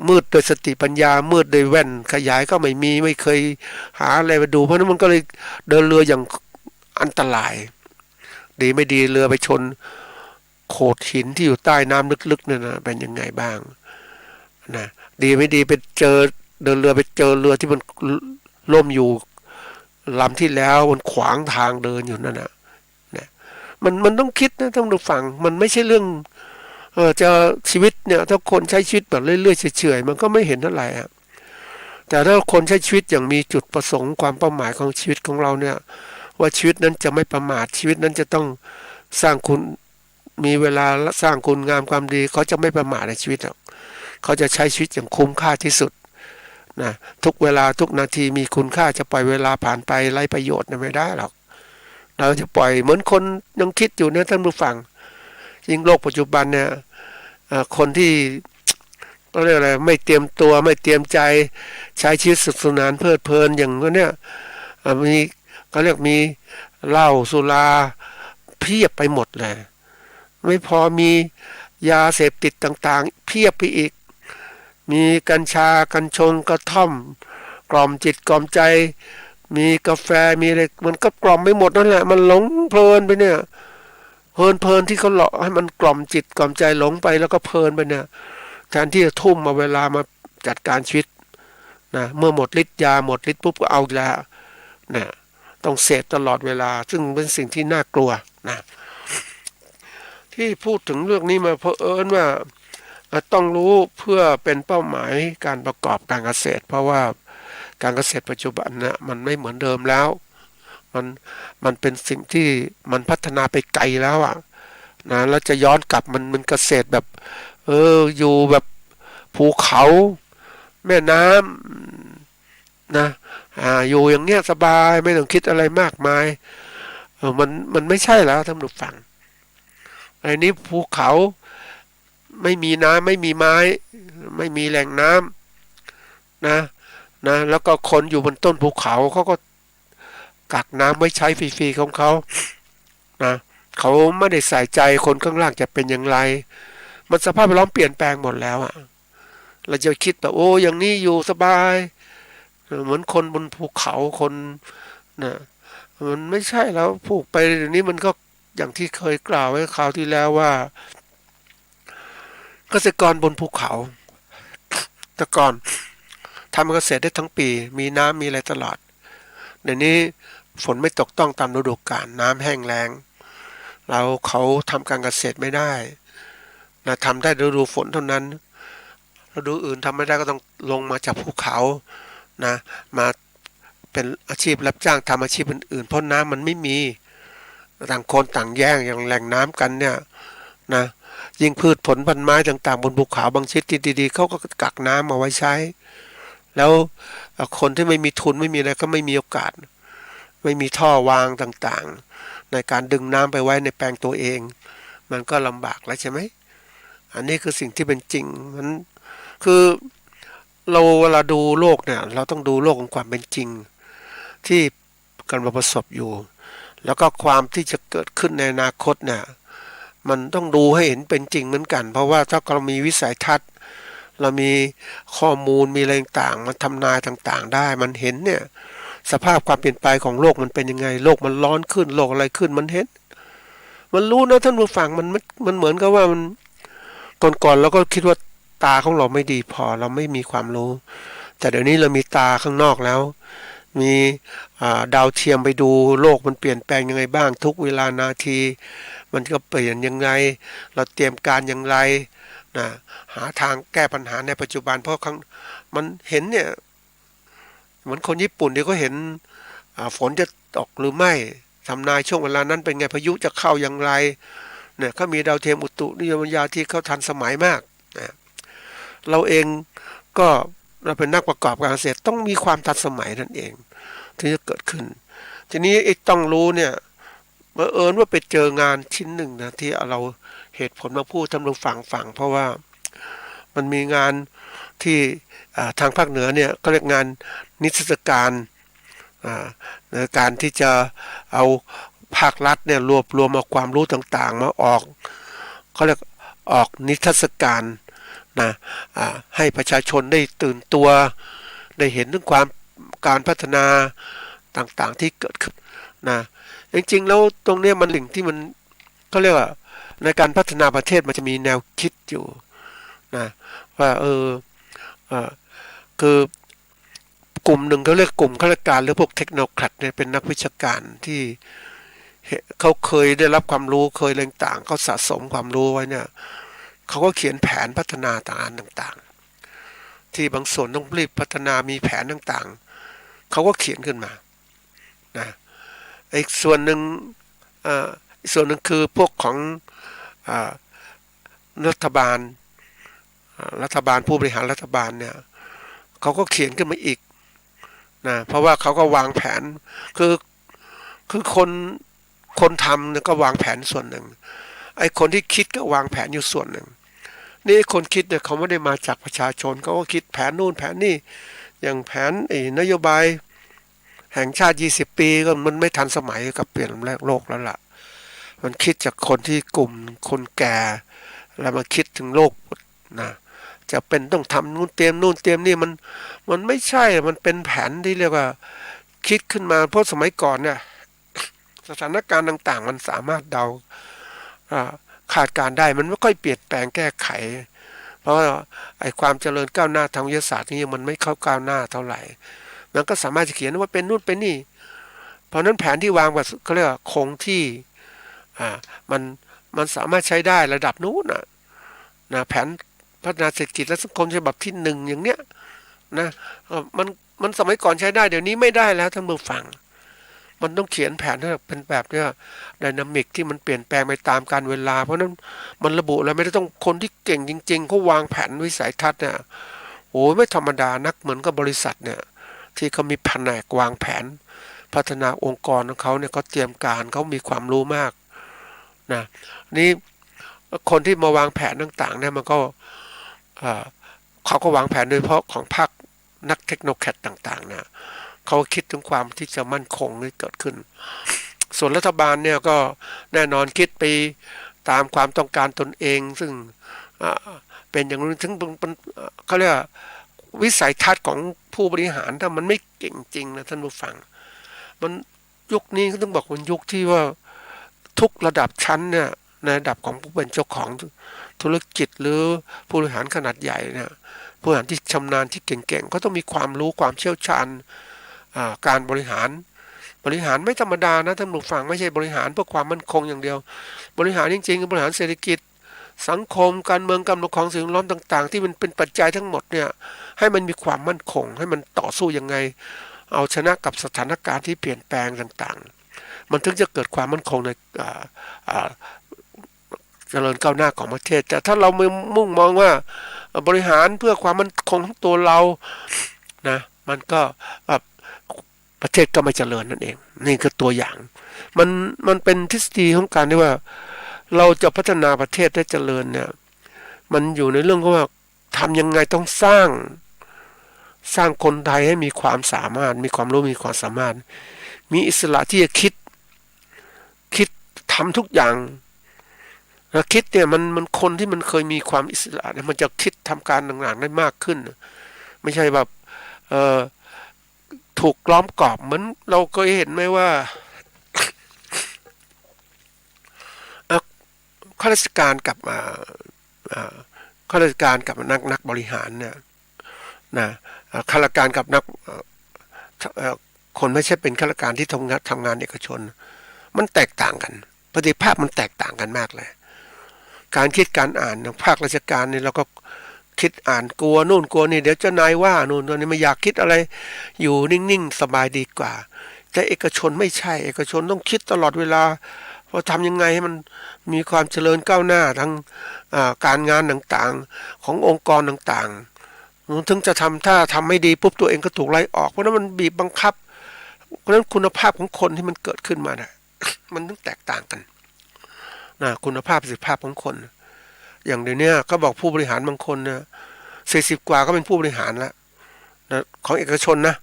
มืดโดยสติปัญญามืดโดยแว่นขยายก็ไม่เคยหาอะไรมาดูเพราะนั้นมันก็เลยเดินเรืออย่างอันตรายดีไม่ดีเรือไปชนโขดหินที่อยู่ใต้น้ำลึกๆเนี่ยนะเป็นยังไงบ้างนะดีไม่ดีไปเจอเดินเรือไปเจอเรือที่มันล่มอยู่ลำที่แล้วมันขวางทางเดินอยู่นั่นนะมันต้องคิดนะต้องดูฟังมันไม่ใช่เรื่องจะชีวิตเนี่ยถ้าคนใช้ชีวิตแบบเรื่อยๆเฉยๆมันก็ไม่เห็นเท่าไหร่อ่ะแต่ถ้าคนใช้ชีวิตอย่างมีจุดประสงค์ความเป้าหมายของชีวิตของเราเนี่ยว่าชีวิตนั้นจะไม่ประมาทชีวิตนั้นจะต้องสร้างคุณมีเวลาสร้างคุณงามความดีเขาจะไม่ประมาทในชีวิตหรอกเขาจะใช้ชีวิตอย่างคุ้มค่าที่สุดนะทุกเวลาทุกนาทีมีคุณค่าจะปล่อยเวลาผ่านไปไร้ประโยชน์ไม่ได้หรอกเราจะปล่อยเหมือนคนยังคิดอยู่เนี่ยท่านผู้ฟังยิ่งโลกปัจจุบันเนี่ยคนที่ก็เรียกอะไรไม่เตรียมตัวไม่เตรียมใจใช้ชีวิตสุขสนานเพลิดเพลินอย่างนี้เนี่ยมีเขาเรียกมีเหล้าสุราเพียบไปหมดเลยไม่พอมียาเสพติดต่างๆเพียบไปอีกมีกัญชากัญชงกระท่อมกล่อมจิตกล่อมใจมีกาแฟมีอะไรมันก็กล่อมไม่หมดนั่นแหละมันหลงเพลินไปเนี่ยเพลินที่เขาหลอกให้มันกล่อมจิตกล่อมใจหลงไปแล้วก็เพลินไปเนี่ยแทนที่จะทุ่มมาเวลามาจัดการชีวิตนะเมื่อหมดฤทธิ์ยาหมดฤทธิ์ปุ๊บก็เอาแล้วนะต้องเสพตลอดเวลาซึ่งเป็นสิ่งที่น่ากลัวนะที่พูดถึงเรื่องนี้มาเพราะว่าต้องรู้เพื่อเป็นเป้าหมายการประกอบการเกษตรเพราะว่าการเกษตรปัจจุบันนะมันไม่เหมือนเดิมแล้วมันเป็นสิ่งที่มันพัฒนาไปไกลแล้วอ่ะนะแล้วจะย้อนกลับมันเกษตรแบบอยู่แบบภูเขาแม่น้ำนะอยู่อย่างเงี้ยสบายไม่ต้องคิดอะไรมากมายมันไม่ใช่แล้วท่านผู้ฟังไอ้นี้ภูเขาไม่มีน้ำไม่มีไม้ไม่มีแหล่งน้ำนะแล้วก็คนอยู่บนต้นภูเขาเขาก็กักน้ำไว้ใช้ฟรีๆของเขานะเขาไม่ได้ใส่ใจคนข้างล่างจะเป็นอย่างไรมันสภาพแวดล้อมเปลี่ยนแปลงหมดแล้วอ่ะเราจะคิดแบบโอ้อย่างนี้อยู่สบายเหมือนคนบนภูเขาคนนะมันไม่ใช่แล้วผูกไปเดี๋ยวนี้มันก็อย่างที่เคยกล่าวไว้คราวที่แล้วว่าเกษตรกรบนภูเขาแต่ก่อนทำเกษตรได้ทั้งปีมีน้ำมีอะไรตลอดเดี๋ยวนี้ฝนไม่ตกต้องตามฤดูกาลน้ำแห้งแล้งเขาทำการเกษตรไม่ได้นะทำได้ฤดูฝนเท่านั้นฤดูอื่นทำไม่ได้ก็ต้องลงมาจากภูเขานะมาเป็นอาชีพรับจ้างทำอาชีพอื่นๆเพราะน้ำมันไม่มีต่างคนต่างแย่งอย่างแหล่งน้ำกันเนี่ยนะยิ่งพืชผลพันธุ์ไม้ต่างๆบนภูเขาบางชนิดที่ดีๆเขาก็กักน้ำมาไว้ใช้แล้วคนที่ไม่มีทุนไม่มีอะไรก็ไม่มีโอกาสไม่มีท่อวางต่างๆในการดึงน้ำไปไว้ในแปลงตัวเองมันก็ลำบากแล้วใช่ไหมอันนี้คือสิ่งที่เป็นจริงมันคือเราเวลาดูโลกเนี่ยเราต้องดูโลกของความเป็นจริงที่กำลังประสบอยู่แล้วก็ความที่จะเกิดขึ้นในอนาคตเนี่ยมันต้องดูให้เห็นเป็นจริงเหมือนกันเพราะว่าถ้าเรามีวิสัยทัศน์เรามีข้อมูลมีอะไรต่างๆมันทำนายต่างๆได้มันเห็นเนี่ยสภาพความเปลี่ยนไปของโลกมันเป็นยังไงโลกมันร้อนขึ้นโลกอะไรขึ้นมันเห็นมันรู้นะท่านผู้ฟังมันเหมือนกับว่ามันก่อนเราก็คิดว่าตาของเราไม่ดีพอเราไม่มีความรู้แต่เดี๋ยวนี้เรามีตาข้างนอกแล้วมีดาวเทียมไปดูโลกมันเปลี่ยนแปลงยังไงบ้างทุกเวลานาทีมันก็เปลี่ยนยังไงเราเตรียมการอย่างไร นะหาทางแก้ปัญหาในปัจจุบันเพราะมันเห็นเนี่ยเหมือนคนญี่ปุ่นที่เขาเห็นฝนจะตกหรือไม่ทำนายช่วงเวลานั้นเป็นไงพายุจะเข้าอย่างไรเนี่ยเขามีดาวเทียมอุตุนิยมวิทยาที่เขาทันสมัยมากนะเราเองก็เราเป็นนักประกอบการเกษตรต้องมีความทันสมัยนั่นเองที่จะเกิดขึ้นทีนี้ไอ้ต้องรู้เนี่ยบังเอิญว่าไปเจองานชิ้นหนึ่งนะที่เราเหตุผลมาพูดทำเราฟังเพราะว่ามันมีงานที่ทางภาคเหนือเนี่ยก็เรียกงานนิทรรศการในการที่จะเอาภาครัฐเนี่ยรวบรวมเอาความรู้ต่างๆมาออกเขาเรียกออกนิทรรศการนะให้ประชาชนได้ตื่นตัวได้เห็นถึงการพัฒนาต่างๆที่เกิดขึ้นนะจริงๆแล้วตรงนี้มันสิ่งที่มันเขาเรียกว่าในการพัฒนาประเทศมันจะมีแนวคิดอยู่นะว่าคือกลุ่มหนึ่งเขาเรียกกลุ่มข้าราชการหรือพวกเทคโนแครตเนี่ยเป็นนักวิชาการที่เขาเคยได้รับความรู้เคยอะไรต่างเขาสะสมความรู้ไว้เนี่ยเขาก็เขียนแผนพัฒนาต่างๆที่บางส่วนต้องรีบพัฒนามีแผนต่างๆเขาก็เขียนขึ้นมานะอีกส่วนหนึ่งคือพวกของรัฐบาลผู้บริหารรัฐบาลเนี่ยเขาก็เขียนขึ้นมาอีกนะเพราะว่าเขาก็วางแผนคือคนทำเนี่ยก็วางแผนส่วนหนึ่งไอ้คนที่คิดก็วางแผนอยู่ส่วนหนึ่งนี่คนคิดเนี่ยเขาไม่ได้มาจากประชาชนเขาก็คิดแผนนู่นแผนนี่อย่างแผนนโยบายแห่งชาติ20 ปีก็มันไม่ทันสมัยกับเปลี่ยนโลกแล้วล่ะมันคิดจากคนที่กลุ่มคนแก่แล้วมาคิดถึงโลกนะจะเป็นต้องทำนู่นเตรียมนี่มันไม่ใช่มันเป็นแผนที่เรียกว่าคิดขึ้นมาเพราะสมัยก่อนเนี่ยสถานการณ์ต่างๆมันสามารถเดาคาดการได้มันไม่ค่อยเปลี่ยนแปลงแก้ไขเพราะว่าไอ้ความเจริญก้าวหน้าทางวิทยาศาสตร์นี่มันไม่เข้าก้าวหน้าเท่าไหร่มันก็สามารถจะเขียนว่าเป็นนู่นเป็นนี่เพราะนั้นแผนที่วางแบบเขาเรียกว่าคงที่มันสามารถใช้ได้ระดับนู้นนะแผนพัฒนาเศรษฐกิจและสังคมฉบับที่1อย่างเนี้ยนะมันสมัยก่อนใช้ได้เดี๋ยวนี้ไม่ได้แล้วท่านผู้ฟังมันต้องเขียนแผนให้เป็นแบบเนี้ยไดนามิกที่มันเปลี่ยนแปลงไปตามกาลเวลาเพราะนั้นมันระบุอะไรไม่ได้ต้องคนที่เก่งจริงๆเขาวางแผนวิสัยทัศน์เนี่ยโอ้ไม่ธรรมดานักเหมือนกับบริษัทเนี่ยที่เขามีแผนกวางแผนพัฒนาองค์กรของเขาเนี่ยเขาเตรียมการเขามีความรู้มากนะนี่คนที่มาวางแผนต่างๆเนี่ยมันก็เขาก็วางแผนโดยเฉพาะของภาคนักเทคโนแครตต่างๆเนี่ยเขาคิดถึงความที่จะมั่นคงที่เกิดขึ้นส่วนรัฐบาลเนี่ยก็แน่นอนคิดไปตามความต้องการตนเองซึ่งเป็นอย่างนั้นถึงเขาเรียกวิสัยทัศน์ของผู้บริหารถ้ามันไม่เก่งจริงนะท่านผู้ฟังมันยุคนี้ก็ต้องบอกว่ายุคที่ว่าทุกระดับชั้นเนี่ยในระดับของผู้เป็นเจ้าของธุรกิจหรือผู้บริหารขนาดใหญ่เนี่ยผู้บริหารที่ชำนาญที่เก่งๆก็ต้องมีความรู้ความเชี่ยวชาญการบริหารไม่ธรรมดานะท่านผู้ฟังไม่ใช่บริหารเพื่อความมั่นคงอย่างเดียวบริหารจริงๆบริหารเศรษฐกิจสังคมการเมืองการปกครองสิ่งแวดล้อมต่างๆที่มันเป็นปัจจัยทั้งหมดเนี่ยให้มันมีความมั่นคงให้มันต่อสู้ยังไงเอาชนะกับสถานการณ์ที่เปลี่ยนแปลงต่างๆมันถึงจะเกิดความมั่นคงในเจริญก้าวหน้าของประเทศแต่ถ้าเรามุ่งมองว่าบริหารเพื่อความมั่นคงของตัวเรานะมันก็ประเทศก็ไม่เจริญนั่นเองนี่คือตัวอย่างมันเป็นทฤษฎีของการที่ว่าเราจะพัฒนาประเทศได้เจริญเนี่ยมันอยู่ในเรื่องของว่าทำยังไงต้องสร้างคนไทยให้มีความสามารถมีความรู้มีความสามารถมีอิสระที่จะคิดทำทุกอย่างแล้วคิดเนี่ยมันคนที่มันเคยมีความอิสระเนี่ยมันจะคิดทำการต่างๆได้มากขึ้นไม่ใช่แบบถูกล้อมกรอบเหมือนเราเคยเห็นไหมว่าข้าราชการกับนักบริหารเนี่ยนะข้าราชการกับนักคนไม่ใช่เป็นข้าราชการที่ทำงานเอกชนมันแตกต่างกันประสิทธิภาพมันแตกต่างกันมากเลย การคิดการอ่านภาคราชการนี่เราก็คิดอ่านกลัวนู่นกลัวนี่เดี๋ยวเจ้านายว่านู่นตัวนี้ไม่อยากคิดอะไรอยู่นิ่งๆสบายดีกว่าแต่เอกชนไม่ใช่เอกชนต้องคิดตลอดเวลาว่าทำยังไงให้มันมีความเจริญก้าวหน้าทั้งการงานต่างๆขององค์กรต่างๆถึงจะทำถ้าทำไม่ดีปุ๊บตัวเองก็ถูกไล่ออกเพราะนั้นมันบีบบังคับเพราะนั้นคุณภาพของคนที่มันเกิดขึ้นมาเนี่ยมันต้องแตกต่างกันนะคุณภาพประสิทธิภาพของคนอย่างเดี๋ยวนี้ก็บอกผู้บริหารบางคนเนี่ย40 กว่าก็เป็นผู้บริหารแล้วนะของเอกชนนะ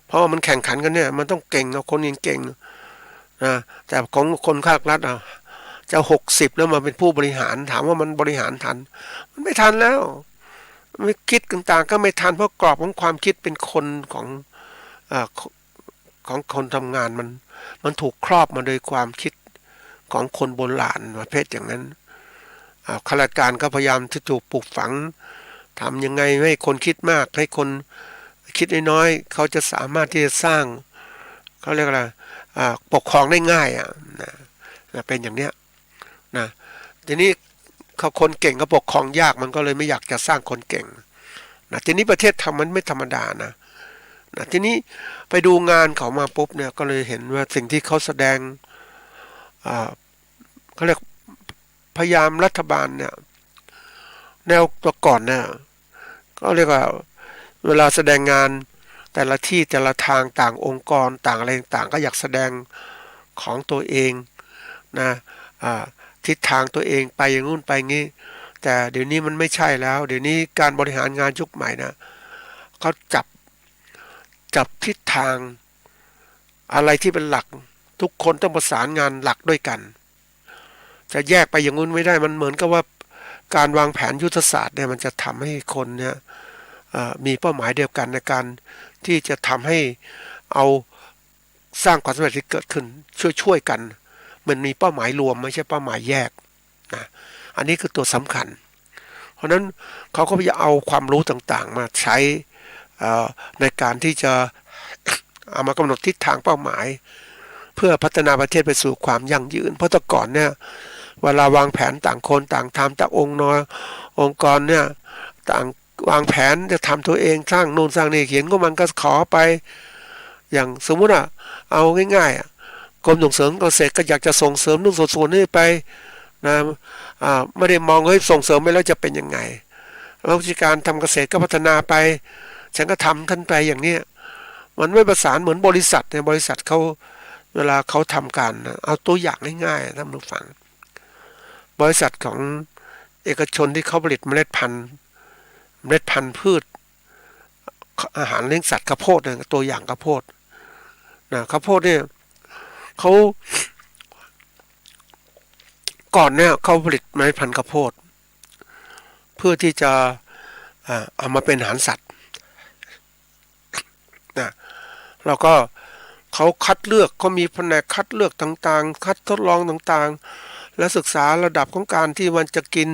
เพราะว่ามันแข่งขันกันเนี่ยมันต้องเก่งเอาคนเก่งนะแต่ของคนภาครัฐจะ60แล้วมาเป็นผู้บริหารถามว่ามันบริหารทันมันไม่ทันแล้วไม่คิดต่างๆก็ไม่ทันเพราะกรอบของความคิดเป็นคนของคนทำงานมันถูกครอบมาโดยความคิดของคนโบราณประเภทอย่างนั้นข้าราชการก็พยายามที่ถูกปลูกฝังทำยังไงให้คนคิดมากให้คนคิดน้อยๆเขาจะสามารถที่จะสร้างเขาเรียกอะไรปกครองได้ง่ายนะเป็นอย่างเนี้ยนะทีนี้เขาคนเก่งก็ปกครองยากมันก็เลยไม่อยากจะสร้างคนเก่งนะทีนี้ประเทศทำมันไม่ธรรมดานะทีนี้ไปดูงานเขามาปุ๊บเนี่ยก็เลยเห็นว่าสิ่งที่เขาแสดงเขาเรียกพยายามรัฐบาลเนี่ยแนวตัวก่อนเนี่ยก็เรียกว่าเวลาแสดงงานแต่ละที่แต่ละทางต่างองค์กรต่างอะไรต่างก็อยากแสดงของตัวเองนะทิศทางตัวเองไปอย่างนู้นไปงี้แต่เดี๋ยวนี้มันไม่ใช่แล้วเดี๋ยวนี้การบริหารงานยุคใหม่นะเขาจับทิศทางอะไรที่เป็นหลักทุกคนต้องประสานงานหลักด้วยกันจะแยกไปอย่างนู้นไม่ได้มันเหมือนกับว่าการวางแผนยุทธศาสตร์เนี่ยมันจะทำให้คนเนี่ยมีเป้าหมายเดียวกันในการที่จะทำให้เอาสร้างความสำเร็จที่เกิดขึ้นช่วยกันมันมีเป้าหมายรวมไม่ใช่เป้าหมายแยกนะอันนี้คือตัวสำคัญเพราะนั้นเขาก็พยายามเอาความรู้ต่างๆมาใช้ในการที่จะเอามากำหนดทิศทางเป้าหมายเพื่อพัฒนาประเทศไปสู่ความยั่งยืนเพราะแต่ก่อนเนี่ยเวลาวางแผนต่างคนต่างทำแต่องค์กรเนี่ยต่างวางแผนจะทำตัวเองสร้างโน่นสร้างนี่เขียนก็มันก็ขอไปอย่างสมมุติเอาง่ายๆกรมส่งเสริมเกษตรก็อยากจะส่งเสริมนู่นส่วนนี้ไปนะไม่ได้มองเฮ้ยส่งเสริมไปแล้วจะเป็นยังไงแล้ววิธีการทำเกษตรก็พัฒนาไปฉันก็ทำท่านไปอย่างนี้มันไม่ประสานเหมือนบริษัทในบริษัทเขาเวลาเขาทำการเอาตัวอย่างง่ายๆท่านผู้ฟังบริษัทของเอกชนที่เขาผลิตเมล็ดพันธุ์พืชอาหารเลี้ยงสัตว์ข้าวโพดเนี่ยตัวอย่างข้าวโพดนะข้าวโพดเนี่ยเขาก่อนเนี่ยเขาผลิตเมล็ดพันธุ์ข้าวโพดเพื่อที่จะเอามาเป็นอาหารสัตว์นะแล้วก็เขาคัดเลือกเขามีแผนกคัดเลือกต่างๆคัดทดลองต่างๆและศึกษาระดับของการที่มันจะกิน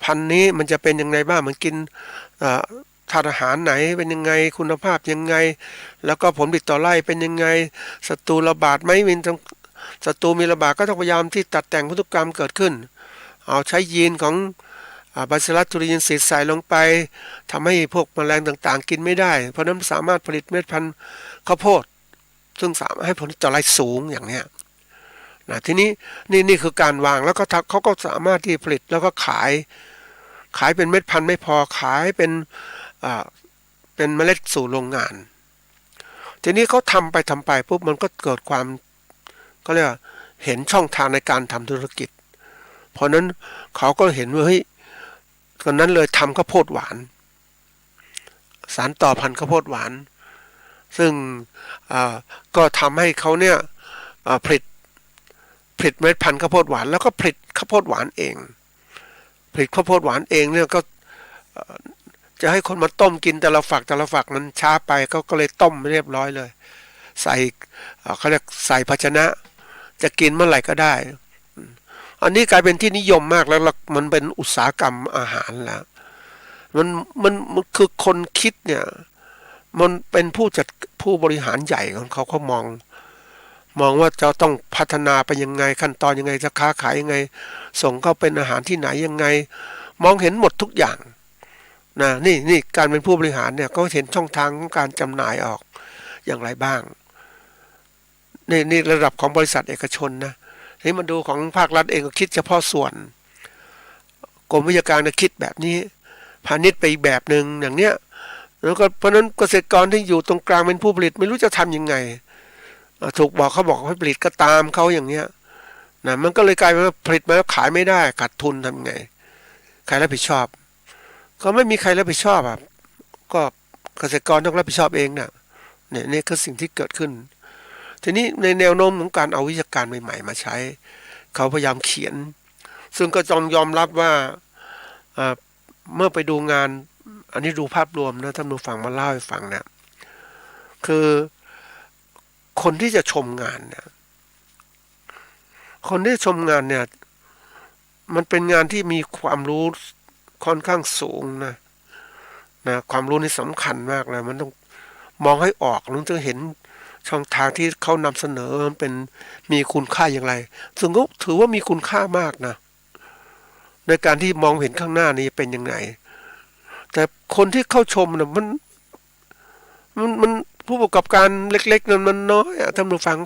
พันธุ์นี้มันจะเป็นยังไงบ้างมันกินธาตุอาหารไหนเป็นยังไงคุณภาพยังไงแล้วก็ผลผลิตต่อไร่เป็นยังไงศัตรูระบาดไหมมีศัตรูมีระบาดก็ต้องพยายามที่ตัดแต่งพันธุกรรมเกิดขึ้นเอาใช้ยีนของบาซิลัสทุรินซิสใส่ลงไปทำให้พวกแมลงต่างๆกินไม่ได้เพราะนั้นสามารถผลิตเม็ดพันธุ์ข้าวโพดซึ่งสามารถให้ผลผลิตต่อไร่สูงอย่างเนี้ยนะทีนี้นี่คือการวางแล้วก็เขาก็สามารถที่ผลิตแล้วก็ขายเป็นเม็ดพันธุ์ไม่พอขายเป็นเมล็ดสู่โรงงานทีนี้เขาทำไปปุ๊บมันก็เกิดความก็เรียกว่าเห็นช่องทางในการทำธุรกิจเพราะนั้นเขาก็เห็นว่าเฮ้ยตอนนั้นเลยทำข้าวโพดหวานสารต่อพันธุ์ข้าวโพดหวานซึ่งก็ทำให้เขาเนี่ยผลิตเมล็ดพันธุ์ข้าวโพดหวานแล้วก็ผลิตข้าวโพดหวานเองผลิตข้าวโพดหวานเองเนี่ยก็จะให้คนมาต้มกินแต่ละฝักนั้นช้าไปก็เลยต้มเรียบร้อยเลยใส่เขาเรียกใส่ภาชนะจะกินเมื่อไหร่ก็ได้อันนี้กลายเป็นที่นิยมมากแล้วมันเป็นอุตสาหกรรมอาหารแล้วมันคือคนคิดเนี่ยมันเป็นผู้บริหารใหญ่ของเขาม มองว่าจะต้องพัฒนาไปยังไงขั้นตอนยังไงจะค้าขายยังไงส่งเข้าเป็นอาหารที่ไหนยังไงมองเห็นหมดทุกอย่างนะนี่การเป็นผู้บริหารเนี่ยก็เห็นช่องทางของการจำหน่ายออกอย่างไรบ้างนี่ระดับของบริษัทเอกชนนะนี่มาดูของภาครัฐเองก็คิดเฉพาะส่วนกรมวิชาการจะคิดแบบนี้พาณิชย์ไปอีกแบบหนึ่งอย่างเนี้ยแล้วก็เพราะนั้นเกษตรกรที่อยู่ตรงกลางเป็นผู้ผลิตไม่รู้จะทำยังไงถูกบอกเขาบอกให้ผลิตก็ตามเขาอย่างเนี้ยนะมันก็เลยกลายเป็นว่าผลิตมาแล้วขายไม่ได้ขาดทุนทำไงใครรับผิดชอบก็ไม่มีใครรับผิดชอบอ่ะก็เกษตรกรต้องรับผิดชอบเองเนี่ยนี่คือสิ่งที่เกิดขึ้นทีนี้ในแนวโน้มของการเอาวิชาการใหม่ๆมาใช้เขาพยายามเขียนซึ่งก็ต้องยอมรับว่าเมื่อไปดูงานอันนี้ดูภาพรวมนะท่านผู้ฟังมาเล่าให้ฟังนะคือคนที่จะชมงานเนี่ยคนที่ชมงานเนี่ยมันเป็นงานที่มีความรู้ค่อนข้างสูงนะความรู้นี่สำคัญมากเลยมันต้องมองให้ออกแล้วจะเห็นช่องทางที่เขานำเสนอมันเป็นมีคุณค่าอย่างไรซึ่งก็ถือว่ามีคุณค่ามากนะในการที่มองเห็นข้างหน้านี้เป็นยังไงแต่คนที่เข้าชมนะมันผู้ประกอบการเล็กๆนั้นมันน้อยท่านผู้ฟัง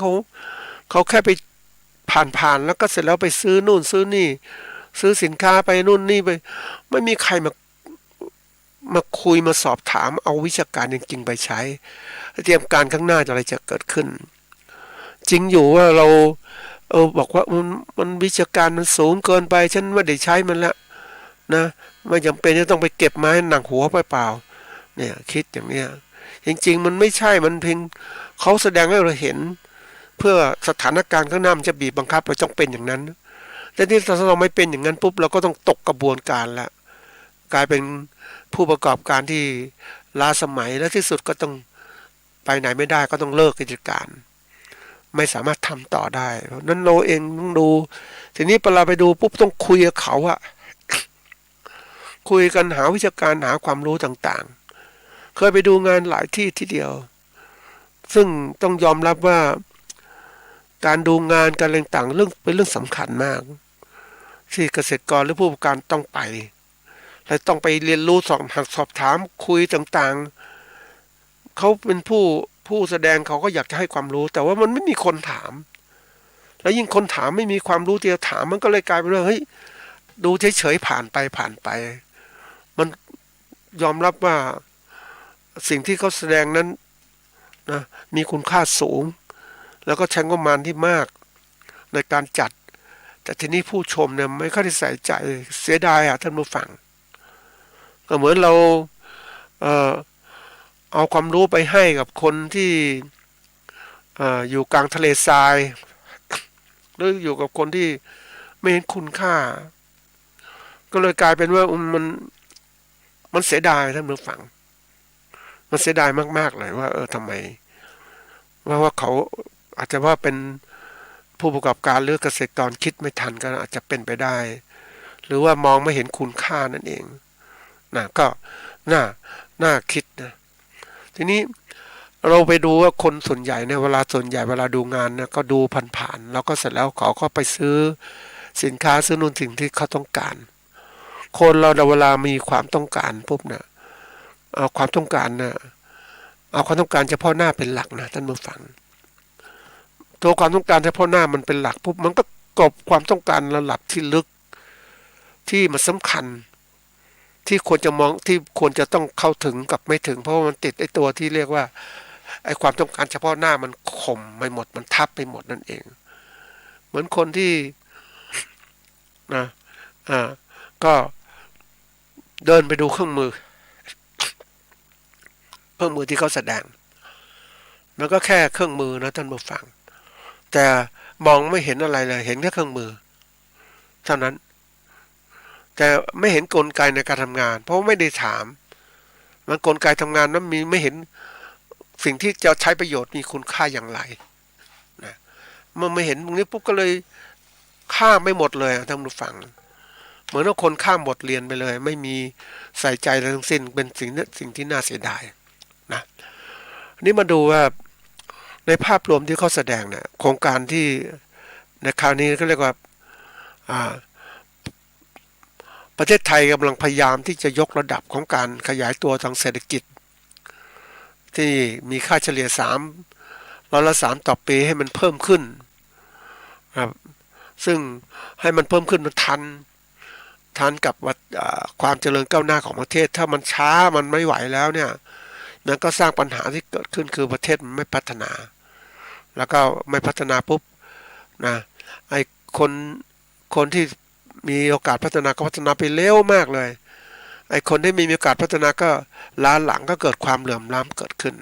เขาแค่ไปผ่านแล้วก็เสร็จแล้วไปซื้อนู่นซื้อนี่ซื้อสินค้าไปนู่นนี่ไปไม่มีใครมาคุยมาสอบถามเอาวิชาการจริงๆไปใช้เตรียมการข้างหน้าอะไรจะเกิดขึ้นจริงอยู่ว่าเราบอกว่ามันวิชาการมันสูงเกินไปฉันไม่ได้ใช้มันละนะไม่จำเป็นจะต้องไปเก็บไม้หนักหัวไปเปล่าเนี่ยคิดอย่างเนี้ยจริงๆมันไม่ใช่มันเพียงเขาแสดงให้เราเห็นเพื่อสถานการณ์ข้างหน้ามันจะบีบบังคับเราต้องเป็นอย่างนั้นแต่ที่ถ้าเราไม่เป็นอย่างนั้นปุ๊บเราก็ต้องตกกระบวนการละกลายเป็นผู้ประกอบการที่ล้าสมัยและที่สุดก็ต้องไปไหนไม่ได้ก็ต้องเลิกกิจการไม่สามารถทำต่อได้เพราะนั้นเราเองต้องดูทีนี้เวลาไปดูปุ๊บต้องคุยกับเขาอะคุยกันหาวิชาการหาความรู้ต่างๆเคยไปดูงานหลายที่ทีเดียวซึ่งต้องยอมรับว่าการดูงานการต่างๆเป็นเรื่องสำคัญมากที่เกษตรกรหรือผู้ประกอบการต้องไปและต้องไปเรียนรู้สอบถามคุยต่างๆเขาเป็นผู้แสดงเขาก็อยากจะให้ความรู้แต่ว่ามันไม่มีคนถามแล้วยิ่งคนถามไม่มีความรู้ที่จะถามมันก็เลยกลายเป็นว่าเฮ้ยดูเฉยๆผ่านไปมันยอมรับว่าสิ่งที่เขาแสดงนั้นนะมีคุณค่าสูงแล้วก็ใช้งบประมาณที่มากในการจัดแต่ทีนี้ผู้ชมเนี่ยไม่ค่อยได้ใส่ใจเสียดายท่านผู้ฟังก็เหมือนเราเอาความรู้ไปให้กับคนที่อยู่กลางทะเลทรายหรืออยู่กับคนที่ไม่เห็นคุณค่าก็เลยกลายเป็นว่ามันเสียดายท่านผู้ฟังมันเสียดายมากๆเลยว่าทำไมว่าเขาอาจจะว่าเป็นผู้ประกอบการหรือเกษตรกรคิดไม่ทันก็อาจจะเป็นไปได้หรือว่ามองไม่เห็นคุณค่านั่นเองนะก็น่าคิดนะทีนี้เราไปดูว่าคนส่วนใหญ่เนี่ยเวลาดูงานเนี่ยก็ดูผ่านๆแล้วก็เสร็จแล้วเขาก็ไปซื้อสินค้าซื้อนู่นสิ่งที่เขาต้องการคนเราเวลามีความต้องการปุ๊บเนี่ยเอาความต้องการเฉพาะหน้าเป็นหลักนะท่านผู้ฟังตัวความต้องการเฉพาะหน้ามันเป็นหลักปุ๊บมันก็กลบความต้องการระดับที่ลึกที่มันสำคัญที่ควรจะมองที่ควรจะต้องเข้าถึงกับไม่ถึงเพราะมันติดไอ้ตัวที่เรียกว่าไอ้ความต้องการเฉพาะหน้ามันข่มไปหมดมันทับไปหมดนั่นเองเหมือนคนที่ก็เดินไปดูเครื่องมือที่เขาแสดงมันก็แค่เครื่องมือนะท่านผู้ฟังแต่มองไม่เห็นอะไรเลยเห็นแค่เครื่องมือเท่านั้นแต่ไม่เห็นกลไกในการทำงานเพราะไม่ได้ถามมันกลไกทำงานนั้นไม่เห็นสิ่งที่จะใช้ประโยชน์มีคุณค่าอย่างไรนะเมื่อไม่เห็นตรงนี้ปุ๊บก็เลยข้ามไม่หมดเลยท่านผู้ฟังเหมือนว่าคนข้ามบทเรียนไปเลยไม่มีใส่ใจอะไรทั้งสิ้นเป็นสิ่งที่น่าเสียดายนะนี่มาดูว่า ในภาพรวมที่เขาแสดงเนี่ยโครงการที่ในคราวนี้ก็เรียกว่าประเทศไทยกำลังพยายามที่จะยกระดับของการขยายตัวทางเศรษฐกิจที่มีค่าเฉลี่ย3%ต่อปีให้มันเพิ่มขึ้นครับซึ่งให้มันเพิ่มขึ้นมันทันกับความเจริญก้าวหน้าของประเทศถ้ามันช้ามันไม่ไหวแล้วเนี่ยนั่นก็สร้างปัญหาที่เกิดขึ้นคือประเทศมันไม่พัฒนาแล้วก็ไม่พัฒนาปุ๊บนะไอ้คนที่มีโอกาสพัฒนาก็พัฒนาไปเร็วมากเลยไอ้คนที่ไม่มีโอกาสพัฒนาก็ล้าหลังก็เกิดความเหลื่อมล้ำเกิดขึ้น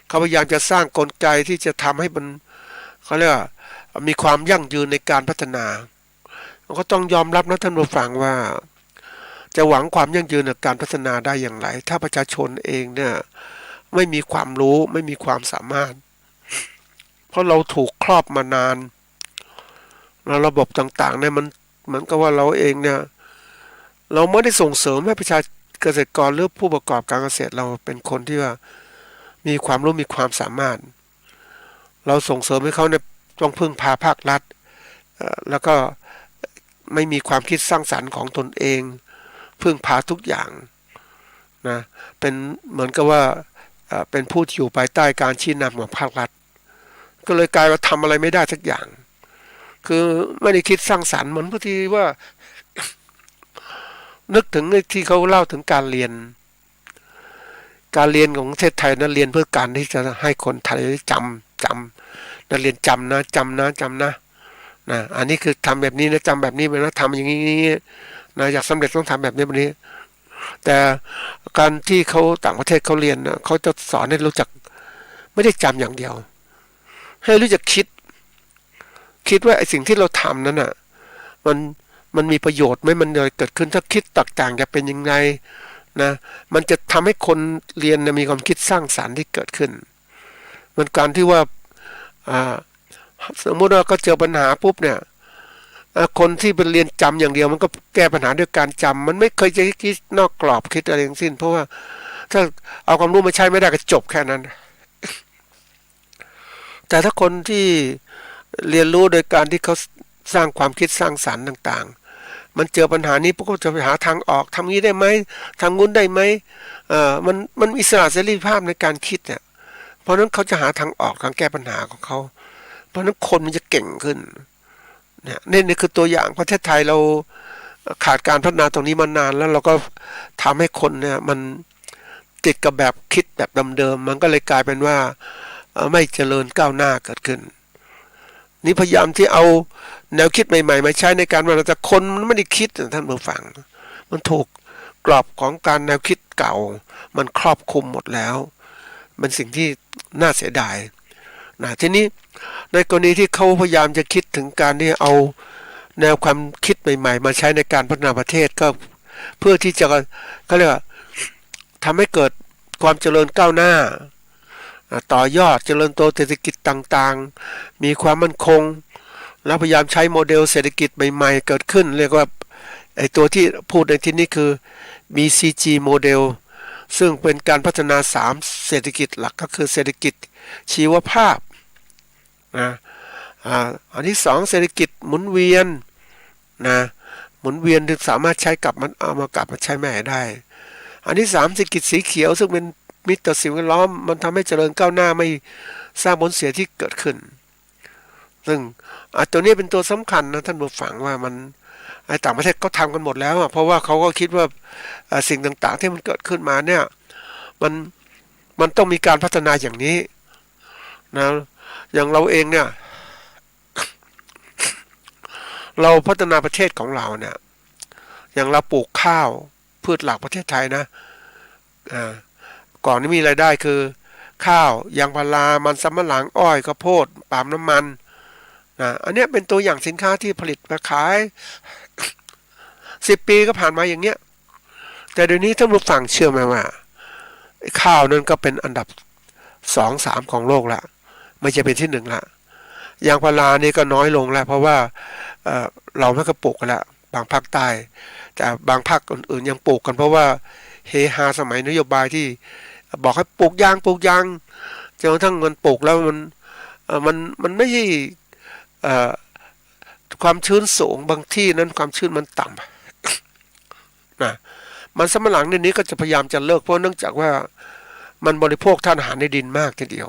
เขาพยายามจะสร้างกลไกที่จะทำให้มันเขาเรียกว่ามีความยั่งยืนในการพัฒนาก็ต้องยอมรับนะท่านผู้ฟังว่าจะหวังความยั่งยืนในการพัฒนาได้อย่างไรถ้าประชาชนเองเนี่ยไม่มีความรู้ไม่มีความสามารถเพราะเราถูกครอบมานานแล้วระบบต่างๆเนี่ยมันเหมือนกับว่าเราเองเนี่ยเราไม่ได้ส่งเสริมให้เกษตรกรหรือผู้ประกอบการเกษตรเราเป็นคนที่ว่ามีความรู้มีความสามารถเราส่งเสริมให้เขาเนี่ยต้องพึ่งพาภาครัฐแล้วก็ไม่มีความคิดสร้างสรรค์ของตนเองพึ่งพาทุกอย่างนะเป็นเหมือนกับว่าเป็นผู้ที่อยู่ภายใต้การชี้นำของภาครัฐก็เลยกลายว่าทำอะไรไม่ได้สักอย่างคือไม่ได้คิดสร้างสรรค์เหมือนพอดีว่า นึกถึงที่เขาเล่าถึงการเรียนของประเทศไทยนะเรียนเพื่อการที่จะให้คนไทยจำนักเรียนจำนะอันนี้คือทำแบบนี้นะจำแบบนี้ไปนะทำอย่างนี้นะอยากสำเร็จต้องทำแบบนี้แบบนี้แต่การที่เขาต่างประเทศเขาเรียนนะเขาจะสอนให้รู้จักไม่ได้จำอย่างเดียวให้รู้จักคิดว่าไอ้สิ่งที่เราทำนั้นน่ะมันมีประโยชน์ไหมมันเลยเกิดขึ้นถ้าคิดต่างๆจะเป็นยังไงนะมันจะทำให้คนเรียนมีความคิดสร้างสรรค์ที่เกิดขึ้นมันการที่ว่าสมมติว่าก็เจอปัญหาปุ๊บเนี่ยคนที่เป็นเรียนจำอย่างเดียวมันก็แก้ปัญหาด้วยการจำมันไม่เคยจะคิดนอกกรอบคิดอะไรทั้งสิ้นเพราะว่าถ้าเอาความรู้มาใช้ไม่ได้ก็จบแค่นั้นแต่ถ้าคนที่เรียนรู้โดยการที่เขาสร้างความคิดสร้างสรรค์ต่างๆมันเจอปัญหานี้พวกเขาจะไปหาทางออกทำนี้ได้ไหมทำงุ้นได้ไหมมันมีอิสระเสรีภาพในการคิดเนี่ยเพราะนั้นเขาจะหาทางออกทางแก้ปัญหาของเขาเพราะนั้นคนมันจะเก่งขึ้นเนี่ยนี่คือตัวอย่างประเทศไทยเราขาดการพัฒนาตรงนี้มานานแล้วเราก็ทำให้คนเนี่ยมันติดกับแบบคิดแบบเดิมๆมันก็เลยกลายเป็นว่าไม่เจริญก้าวหน้าเกิดขึ้นนี่พยายามที่เอาแนวคิดใหม่ๆมาใช้ในการพัฒนาแต่คนมันไม่ได้คิดท่านผู้ฟังมันถูกกรอบของการแนวคิดเก่ามันครอบคลุมหมดแล้วมันสิ่งที่น่าเสียดายนะทีนี้ในกรณีที่เขาพยายามจะคิดถึงการที่เอาแนวความคิดใหม่ๆมาใช้ในการพัฒนาประเทศก็เพื่อที่จะเขาเรียกว่าทำให้เกิดความเจริญก้าวหน้าต่อยอดเจริญโตเศรษฐกิจต่างๆมีความมั่นคงแล้วพยายามใช้โมเดลเศรษฐกิจใหม่ๆเกิดขึ้นเรียกว่าไอ้ตัวที่พูดในที่นี้คือ BCG โมเดลซึ่งเป็นการพัฒนา3เศรษฐกิจหลักก็คือเศรษฐกิจชีวภาพนะอันที่2เศรษฐกิจหมุนเวียนนะหมุนเวียนถึงสามารถใช้กลับมันเอามากลับมาใช้ใหม่ได้อันที่3เศรษฐกิจสีเขียวซึ่งเป็นมิตรต่อสิ่งแวดล้อมมันทำให้เจริญก้าวหน้าไม่สร้างผลเสียที่เกิดขึ้นซึ่งตัวนี้เป็นตัวสำคัญนะท่านผู้ฟังว่ามันต่างประเทศเขาทำกันหมดแล้วเพราะว่าเขาก็คิดว่าสิ่งต่างๆที่มันเกิดขึ้นมาเนี่ยมันต้องมีการพัฒนาอย่างนี้นะอย่างเราเองเนี่ยเราพัฒนาประเทศของเราเนี่ยอย่างเราปลูกข้าวพืชหลักประเทศไทยนะก่อนนี้มีรายได้คือข้าวยางพารามันสำปะหลังอ้อยข้าวโพดปาล์มน้ำมันนะอันนี้เป็นตัวอย่างสินค้าที่ผลิตมาขาย10 ปีก็ผ่านมาอย่างเงี้ยแต่เดี๋ยวนี้ท่านผู้ฟังเชื่อไหมว่าข้าวนั้นก็เป็นอันดับ2-3ของโลกละไม่ใช่เป็นที่1ละยางพารานี่ก็น้อยลงแล้วเพราะว่าเราไม่ก็ปลูกกันละบางภาคใต้แต่บางภาคอื่นๆยังปลูกกันเพราะว่าเฮฮาสมัยนโยบายที่บอกให้ปลูกยาง จนกระทั่งมันปลูกแล้วมันไม่ใช่ความชื้นสูงบางที่นั้นความชื้นมันต่ำนะมันสำปะหลังในนี้ก็จะพยายามจะเลิกเพราะเนื่องจากว่ามันบริโภคธาตุอาหารในดินมากทีเดียว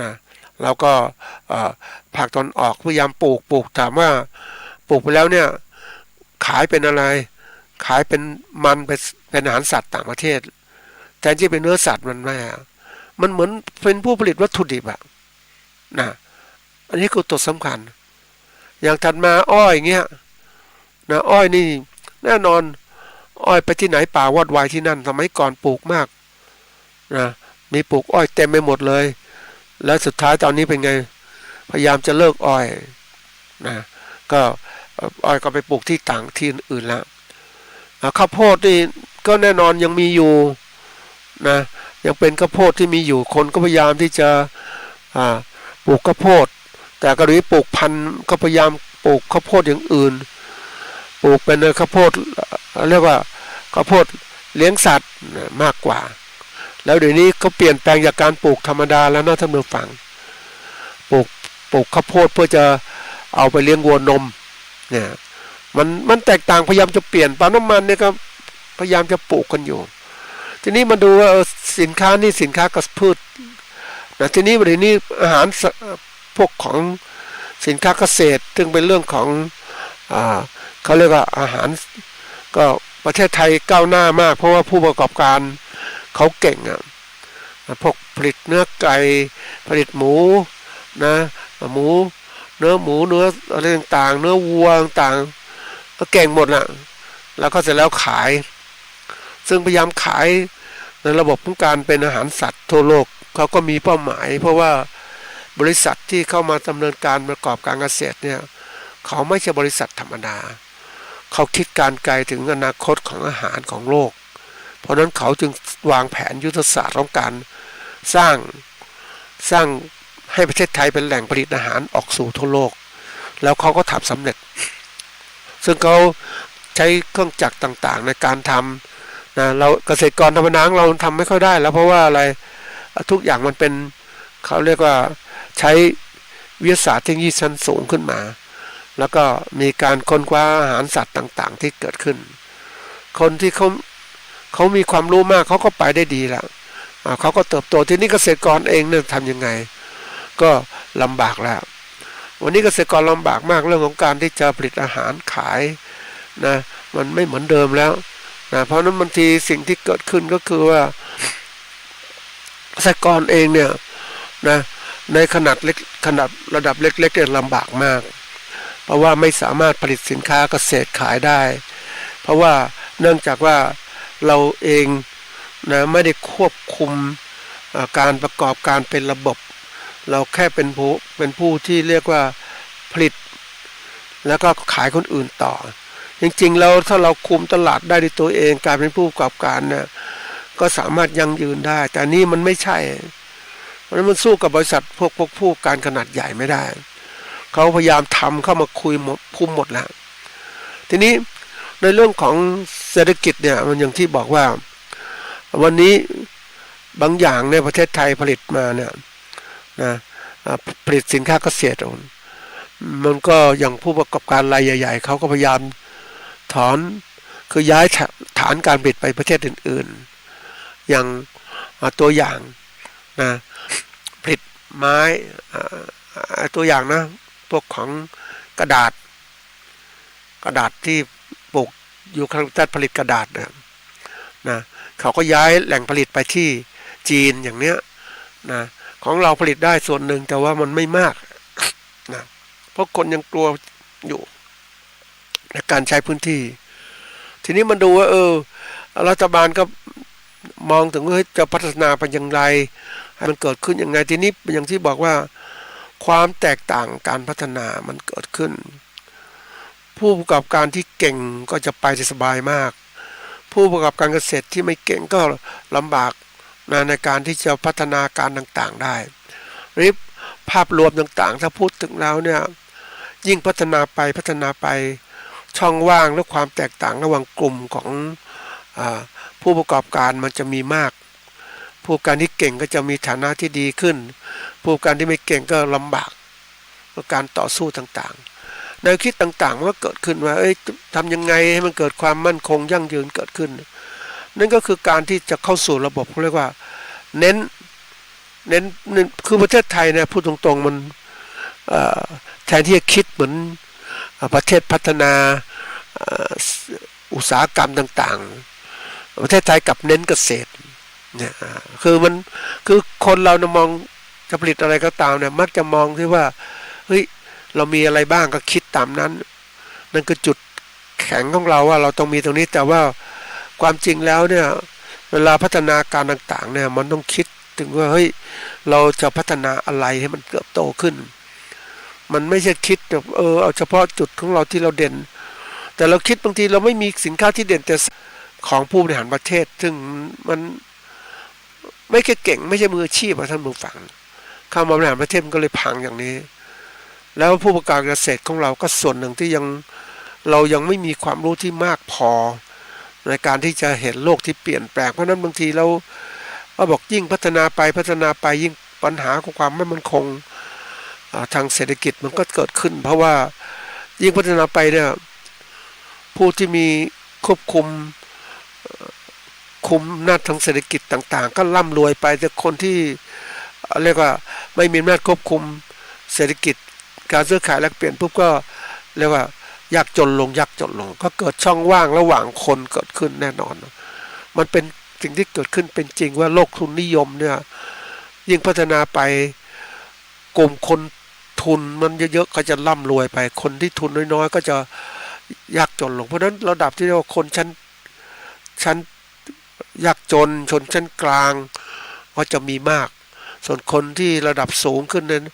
นะแล้วก็ภาคตอนออกพยายามปลูกถามว่าปลูกไปแล้วเนี่ยขายเป็นอะไรขายเป็นมันเป็นอาหารสัตว์ต่างประเทศแทนที่เป็นเนื้อสัตว์มันเหมือนเป็นผู้ผลิตวัตถุดิบอะนะอันนี้คือตัวสำคัญอย่างถัดมาอ้อยเงี้ยนะอ้อยนี่แน่นอนอ้อยไปที่ไหนป่าวอดวายที่นั่นสมัยก่อนปลูกมากนะมีปลูกอ้อยเต็มไปหมดเลยแล้วสุดท้ายตอนนี้เป็นไงพยายามจะเลิกอ้อยนะก็อ้อยก็ไปปลูกที่ต่างที่อื่นแล้วข้าวโพดนี่ก็แน่นอนยังมีอยู่นะยังเป็นข้าวโพดที่มีอยู่คนก็พยายามที่จะปลูกข้าวโพดแต่กรณีปลูกพันธุ์ก็พยายามปลูกข้าวโพดอย่างอื่นปลูกเป็นข้าวโพดเรียกว่าข้าวโพดเลี้ยงสัตว์มากกว่าแล้วเดี๋ยวนี้เขาเปลี่ยนแปลงจากการปลูกธรรมดาแล้วนะท่านผู้ฟังปลูกข้าวโพดเพื่อจะเอาไปเลี้ยงวัวนมเนี่ยมันแตกต่างพยายามจะเปลี่ยนปาล์มน้ำมันเนี่ยก็พยายามจะปลูกกันอยู่ทีนี้มาดูว่าสินค้านี่สินค้าเกษตรพืชนะทีนี้วันนี้อาหารพวกของสินค้าเกษตรซึ่งเป็นเรื่องของเขาเรียกว่าอาหารก็ประเทศไทยก้าวหน้ามากเพราะว่าผู้ประกอบการเขาเก่งพวกผลิตเนื้อไก่ผลิตหมูนะหมูเนื้ออะไรต่างๆเนื้อวัวต่างๆก็เก่งหมดน่ะแล้วก็เสร็จแล้วขายซึ่งพยายามขายในระบบของการเป็นอาหารสัตว์ทั่วโลกเขาก็มีเป้าหมายเพราะว่าบริษัทที่เข้ามาดำเนินการประกอบการเกษตรเนี่ยเขาไม่ใช่บริษัทธรรมดาเขาคิดการไกลถึงอนาคตของอาหารของโลกเพราะนั้นเขาจึงวางแผนยุทธศาสตร์ของการสร้างให้ประเทศไทยเป็นแหล่งผลิตอาหารออกสู่ทั่วโลกแล้วเขาก็ทำสำเร็จซึ่งเขาใช้เครื่องจักรต่างๆในการทำนะเราเกษตรกรธรรมดาเราทำไม่ค่อยได้แล้วเพราะว่าอะไรทุกอย่างมันเป็นเขาเรียกว่าใช้วิทยาศาสตร์เทคโนโลยีชั้นสูงขึ้นมาแล้วก็มีการค้นคว้าอาหารสัตว์ต่างๆที่เกิดขึ้นคนที่เขามีความรู้มากเขาก็ไปได้ดีแล้วเขาก็เติบโตทีนี้เกษตรกรเองเนี่ยทำยังไงก็ลำบากแล้ววันนี้เกษตรกรลำบากมากเรื่องของการที่จะผลิตอาหารขายนะมันไม่เหมือนเดิมแล้วนะเพราะนั้นบางทีสิ่งที่เกิดขึ้นก็คือว่าเกษตรกรเองเนี่ยนะในขนาดระดับเล็กๆเนี่ยลำบากมากเพราะว่าไม่สามารถผลิตสินค้าเกษตรขายได้เพราะว่าเนื่องจากว่าเราเองนะไม่ได้ควบคุมการประกอบการเป็นระบบเราแค่เป็นผู้ที่เรียกว่าผลิตแล้วก็ขายคนอื่นต่อจริงๆแล้วถ้าเราคุมตลาดได้ด้วยตัวเองการเป็นผู้ประกอบการเนี่ยก็สามารถยั่งยืนได้แต่นี่มันไม่ใช่เพราะฉะนั้นมันสู้กับบริษัทพวกผู้การขนาดใหญ่ไม่ได้เขาพยายามทำเข้ามาคุมหมดแล้วทีนี้ในเรื่องของเศรษฐกิจเนี่ยมันอย่างที่บอกว่าวันนี้บางอย่างในประเทศไทยผลิตมาเนี่ยนะผลิตสินค้าเกษตรมันก็อย่างผู้ประกอบการรายใหญ่ๆเขาก็พยายามถอนคือย้ายฐานการผลิตไปประเทศอื่นๆอย่างตัวอย่างนะผลิตไม้ตัวอย่างนะพวกของกระดาษที่ปลูกอยู่ข้างใต้ผลิตกระดาษนะเขาก็ย้ายแหล่งผลิตไปที่จีนอย่างเนี้ยนะของเราผลิตได้ส่วนหนึ่งแต่ว่ามันไม่มากนะเพราะคนยังกลัวอยู่ในการใช้พื้นที่ทีนี้มันดูว่ารัฐบาลก็มองถึงว่าจะพัฒนาไปอย่างไรให้มันเกิดขึ้นยังไงทีนี้อย่างที่บอกว่าความแตกต่างการพัฒนามันเกิดขึ้นผู้ประกอบการที่เก่งก็จะไปสบายมากผู้ประกอบการเกษตรที่ไม่เก่งก็ลำบากในการที่จะพัฒนาการต่างๆได้ภาพรวมต่างๆถ้าพูดถึงแล้วเนี่ยยิ่งพัฒนาไปช่องว่างและความแตกต่างระหว่างกลุ่มของผู้ประกอบการมันจะมีมาก ผู้การที่เก่งก็จะมีฐานะที่ดีขึ้น ผู้การที่ไม่เก่งก็ลำบากกับการต่อสู้ต่างๆแนวคิดต่างๆมันก็เกิดขึ้นว่าทำยังไงให้มันเกิดความมั่นคงยั่งยืนเกิดขึ้นนั่นก็คือการที่จะเข้าสู่ระบบเขาเรียกว่าเน้นคือประเทศไทยเนี่ยพูดตรงๆมันแทนที่จะคิดเหมือนประเทศพัฒนาอุตสาหกรรมต่างๆประเทศไทยกับเน้นเกษตรเนี่ยคือคนเราเนี่ยมองจะผลิตอะไรก็ตามเนี่ยมักจะมองที่ว่าเฮ้ยเรามีอะไรบ้างก็คิดตามนั้นนั่นคือจุดแข็งของเราว่าเราต้องมีตรงนี้แต่ว่าความจริงแล้วเนี่ยเวลาพัฒนาการต่างๆเนี่ยมันต้องคิดถึงว่าเฮ้ยเราจะพัฒนาอะไรให้มันเติบโตขึ้นมันไม่ใช่คิดแบบเอาเฉพาะจุดของเราที่เราเด่นแต่เราคิดบางทีเราไม่มีสินค้าที่เด่นแต่ของผู้บริหารประเทศซึ่งมันไม่แค่เก่งไม่ใช่มืออาชีพท่านผู้ฟังเข้ามาบริหารประเทศมันก็เลยพังอย่างนี้แล้วผู้ประกอบการเกษตรของเราก็ส่วนหนึ่งที่เรายังไม่มีความรู้ที่มากพอในการที่จะเห็นโลกที่เปลี่ยนแปลงเพราะนั้นบางทีเราบอกยิ่งพัฒนาไปยิ่งปัญหาของความไม่มั่นคงทางเศรษฐกิจมันก็เกิดขึ้นเพราะว่ายิ่งพัฒนาไปเนี่ยผู้ที่มีควบคุมอำนาจทางเศรษฐกิจต่างๆก็ร่ำรวยไปแต่คนที่เรียกว่าไม่มีอำนาจควบคุมเศรษฐกิจการซื้อขายแลกเปลี่ยนปุ๊บก็เรียกว่ายากจนลงก็เกิดช่องว่างระหว่างคนเกิดขึ้นแน่นอนมันเป็นสิ่งที่เกิดขึ้นเป็นจริงว่าโลกทุนนิยมเนี่ยยิ่งพัฒนาไปกลุ่มคนทุนมันเยอะๆก็จะร่ำรวยไปคนที่ทุนน้อยๆก็จะยากจนลงเพราะฉะนั้นระดับที่เรียกว่าคนชั้นยากจนชนชั้นกลางก็จะมีมากส่วนคนที่ระดับสูงขึ้นนั้น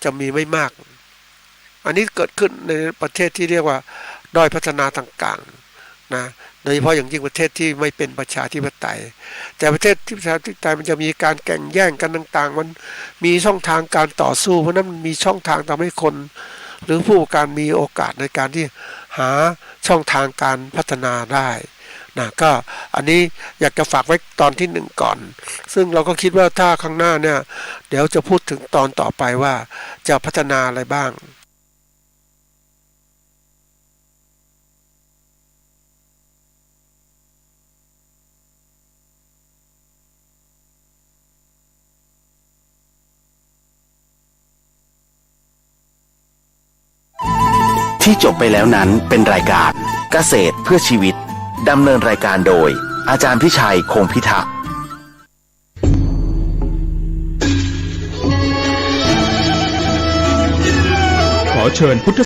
จะมีไม่มากอันนี้เกิดขึ้นในประเทศที่เรียกว่าด้อยพัฒนาต่างๆนะโดยเฉพาะอย่างยิ่งประเทศที่ไม่เป็นประชาธิปไตยแต่ประเทศที่ประชาธิปไตยมันจะมีการแข่งแย่งกันต่างๆมันมีช่องทางการต่อสู้เพราะนั้นมันมีช่องทางทำให้คนหรือผู้ประกอบการมีโอกาสในการที่หาช่องทางการพัฒนาได้นะก็อันนี้อยากจะฝากไว้ตอนที่1ก่อนซึ่งเราก็คิดว่าถ้าข้างหน้าเนี่ยเดี๋ยวจะพูดถึงตอนต่อไปว่าจะพัฒนาอะไรบ้างที่จบไปแล้วนั้นเป็นรายการเกษตรเพื่อชีวิตดำเนินรายการโดยอาจารย์พิชัยคงพิทักษ์ขอเชิญพุทธ